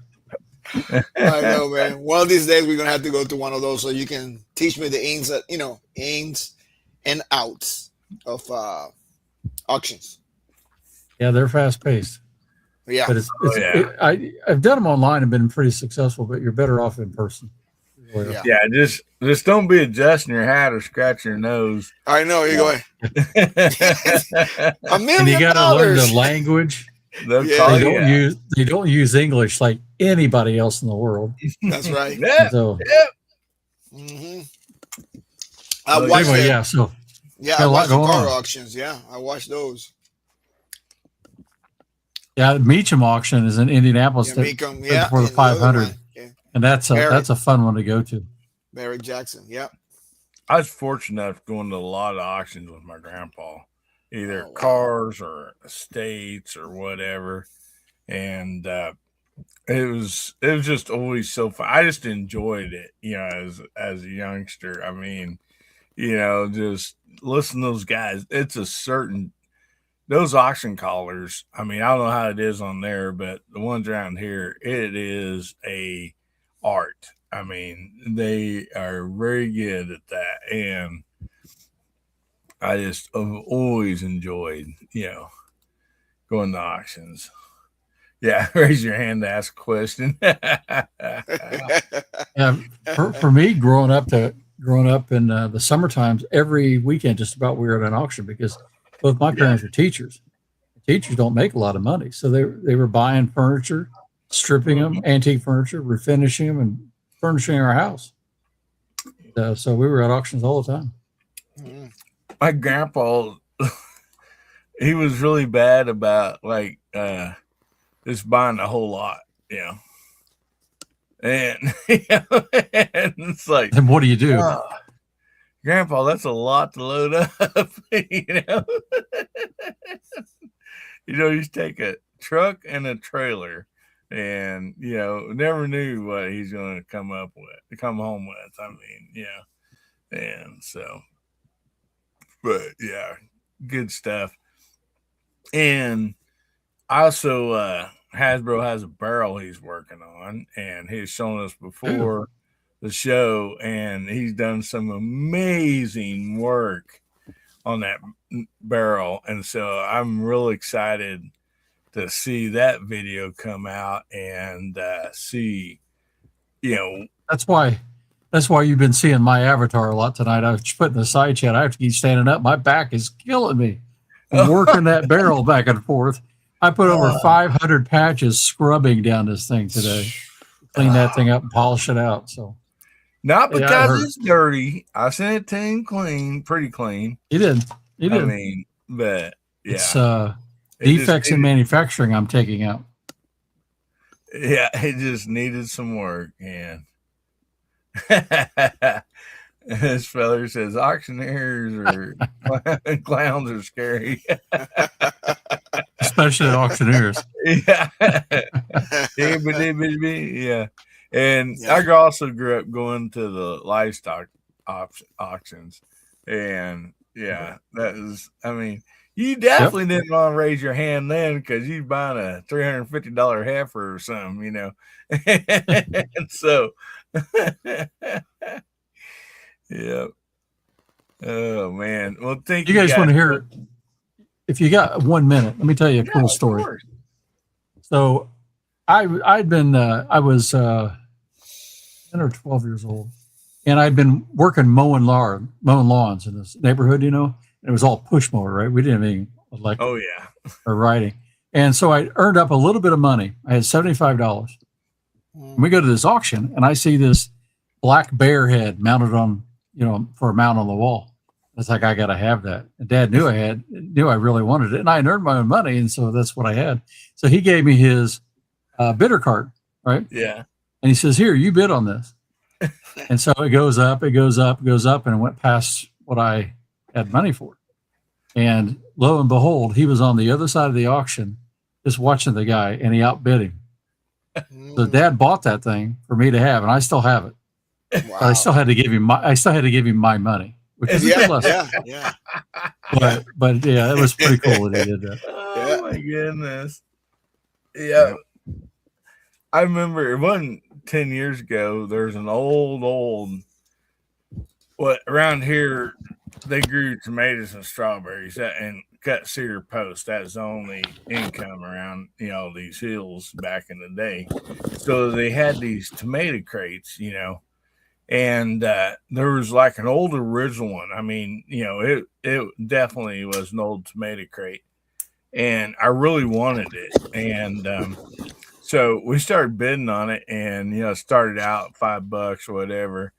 I know, man. One of these days we're gonna have to go to one of those so you can teach me the ins and outs of auctions. Yeah, they're fast paced. Yeah, but I've done them online and been pretty successful. But you're better off in person. Yeah, just don't be adjusting your hat or scratching your nose. I know you're going. $1 million. And you got to learn the language. They don't use English like anybody else in the world. That's right. So, I watched anyway, I watched the car auctions. Yeah, I watched those. Yeah, Meacham auction is in Indianapolis for the 500, and that's a fun one to go to. Merrick Jackson. Yeah, I was fortunate enough going to a lot of auctions with my grandpa, either cars or estates or whatever, and it was just always so fun. I just enjoyed it, as a youngster. I mean, just listen to those guys. It's a certain. Those auction callers, I mean, I don't know how it is on there, but the ones around here, it is a art. I mean, they are very good at that. And I just have always enjoyed, going to auctions. Yeah, raise your hand to ask a question. For me, growing up in the summer times, every weekend just about we were at an auction because both my parents were teachers. Teachers don't make a lot of money, so they were buying furniture, stripping them, antique furniture, refinishing them, and furnishing our house. So we were at auctions all the time. My grandpa, he was really bad about just buying a whole lot, and, and it's like, and what do you do? Grandpa, that's a lot to load up, you just take a truck and a trailer and, never knew what he's going to come home with. I mean, and so, but yeah, good stuff. And also, Hasbro has a barrel he's working on, and he's shown us before the show, and he's done some amazing work on that barrel. And so I'm really excited to see that video come out and see, that's why you've been seeing my avatar a lot tonight. I was putting the side chat. I have to keep standing up. My back is killing me. I'm working that barrel back and forth. I put over 500 patches scrubbing down this thing today. Clean that thing up and polish it out. So not because it's dirty. I sent it to him clean, pretty clean. He did. I mean, but yeah, Defects in manufacturing, I'm taking out. Yeah, it just needed some work, and this feller says auctioneers or clowns are scary. Especially auctioneers. Yeah. Yeah. And Yeah. I also grew up going to the livestock auctions. And yeah, that was, I mean, you definitely didn't want to raise your hand then because you'd buying a $350 heifer or something, you know. And so, yeah. Oh, man. Well, thank You you guys want to hear, if you got 1 minute, let me tell you a cool story. So I was 10 or 12 years old, and I'd been working mowing lawns in this neighborhood, you know, and it was all push mower, right? We didn't have any electric or riding. And so I earned up a little bit of money. I had $75. And we go to this auction, and I see this black bear head mounted on, you know, for a mount on the wall. It's like, I got to have that. And Dad knew I really wanted it, and I had earned my own money, and so that's what I had. So he gave me his bidder card, right? Yeah. And he says, "Here, you bid on this." And so it goes up, and it went past what I had money for. And lo and behold, he was on the other side of the auction, just watching the guy, and he outbid him. So Dad bought that thing for me to have, and I still have it. Wow. But I still had to give him my money, which is a good lesson. Yeah. But yeah, it was pretty cool that he did that. Oh my goodness. Yeah. I remember it wasn't 10 years ago. There's an old around here they grew tomatoes and strawberries and cut cedar post. That's the only income around, you know, these hills back in the day. So they had these tomato crates, you know, and there was like an old original one. I mean, you know, it definitely was an old tomato crate, and I really wanted it. And so we started bidding on it, and you know, it started out $5 or whatever.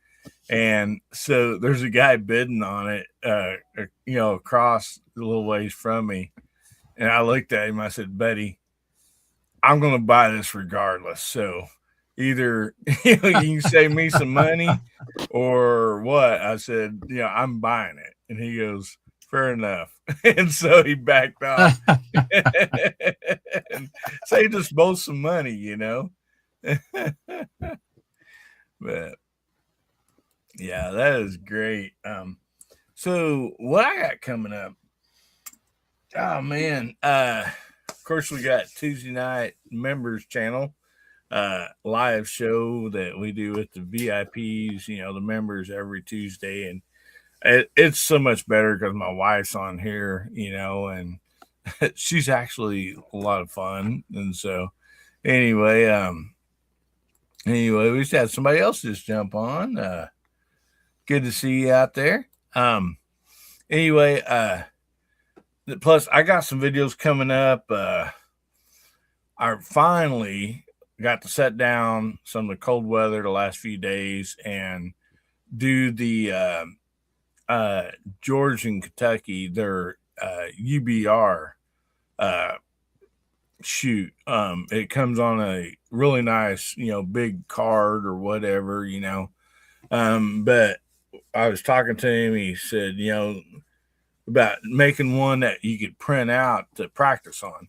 And so there's a guy bidding on it, you know, across the little ways from me. And I looked at him. I said, "Buddy, I'm going to buy this regardless. So either you know, you can save me some money or what." I said, "You know, I'm buying it." And he goes, "Fair enough." And so he backed off and saved us both some money, you know. But yeah, that is great. So what I got coming up? Oh man, of course we got Tuesday night members channel, live show that we do with the VIPs. You know, the members every Tuesday, and it's so much better because my wife's on here. You know, and she's actually a lot of fun. And so, anyway, we just had somebody else just jump on. Good to see you out there. Anyway, plus I got some videos coming up. I finally got to set down some of the cold weather the last few days and do the Georgia and Kentucky, their UBR shoot. It comes on a really nice, you know, big card or whatever, you know. But I was talking to him. He said, you know, about making one that you could print out to practice on.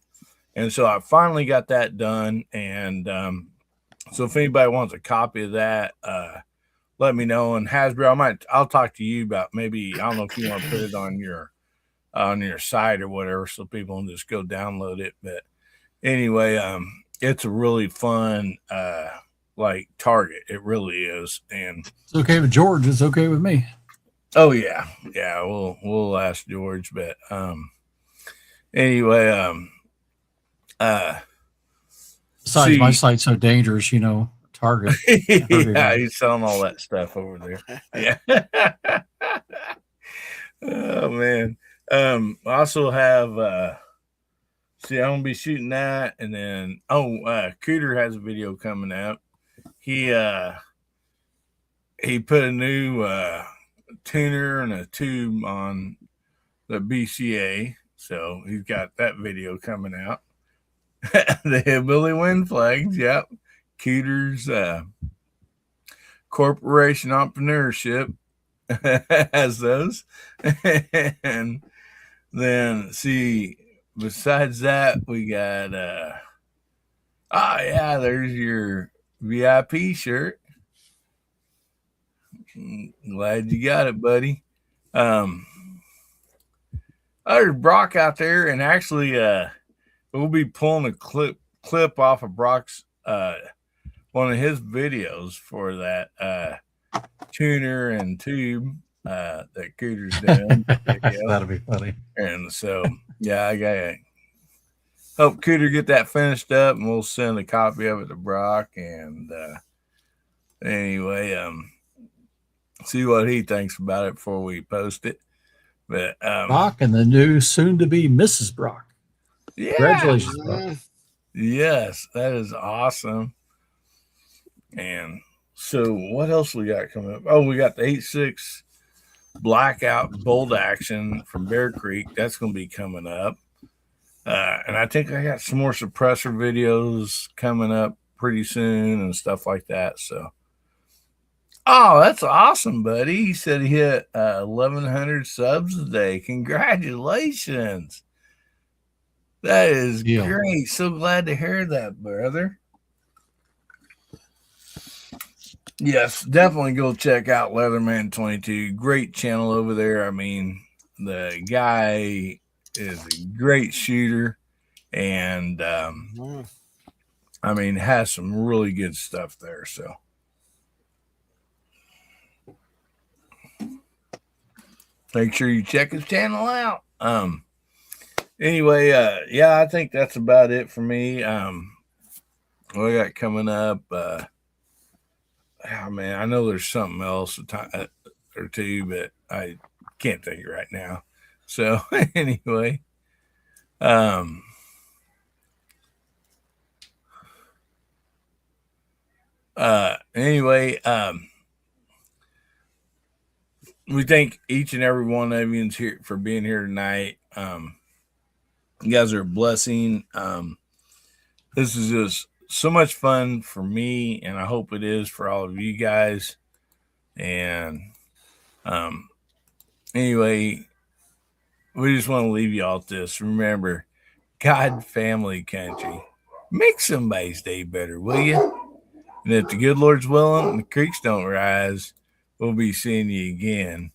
And so I finally got that done. And so if anybody wants a copy of that, let me know. And Hasbro, I'll talk to you about maybe, I don't know if you want to put it on your site or whatever, so people can just go download it. But anyway, it's a really fun like target. It really is. And it's okay with George. It's okay with me. Oh yeah. We'll ask George. But anyway, besides, my site's so dangerous, you know, Target. Yeah, he's selling all that stuff over there. Yeah. Oh man. I also have see, I'm gonna be shooting that, and then Cooter has a video coming out. He put a new tuner and a tube on the BCA, So he's got that video coming out. The Hillbilly Wind Flags, yep. Cooter's corporation entrepreneurship has those. And then see, besides that, we got there's your VIP shirt. Glad you got it, buddy. There's Brock out there, and actually we'll be pulling a clip off of Brock's one of his videos for that tuner and tube that Cooter's doing. That'll be funny. And so yeah, I gotta help Cooter get that finished up, and we'll send a copy of it to Brock. And anyway, see what he thinks about it before we post it. But Brock and the new soon-to-be Mrs. Brock. Yeah. Congratulations, Brock. Yes, that is awesome. And so what else we got coming up? Oh, we got the 8.6 blackout bolt action from Bear Creek. That's going to be coming up. And I think I got some more suppressor videos coming up pretty soon and stuff like that. So, oh, that's awesome, buddy. He said he hit 1,100 subs a day. Congratulations. That is great. So glad to hear that, brother. Yes, definitely go check out Leatherman 22. Great channel over there. I mean, the guy is a great shooter, and I mean, has some really good stuff there. So make sure you check his channel out. Anyway, yeah, I think that's about it for me. What I got coming up, oh man, I know there's something else or two, but I can't think it right now. So anyway, we thank each and every one of you here for being here tonight. You guys are a blessing. This is just so much fun for me, and I hope it is for all of you guys. And anyway, we just want to leave you all with this. Remember, God, family, country. Make somebody's day better, will you? And if the good Lord's willing and the creeks don't rise, we'll be seeing you again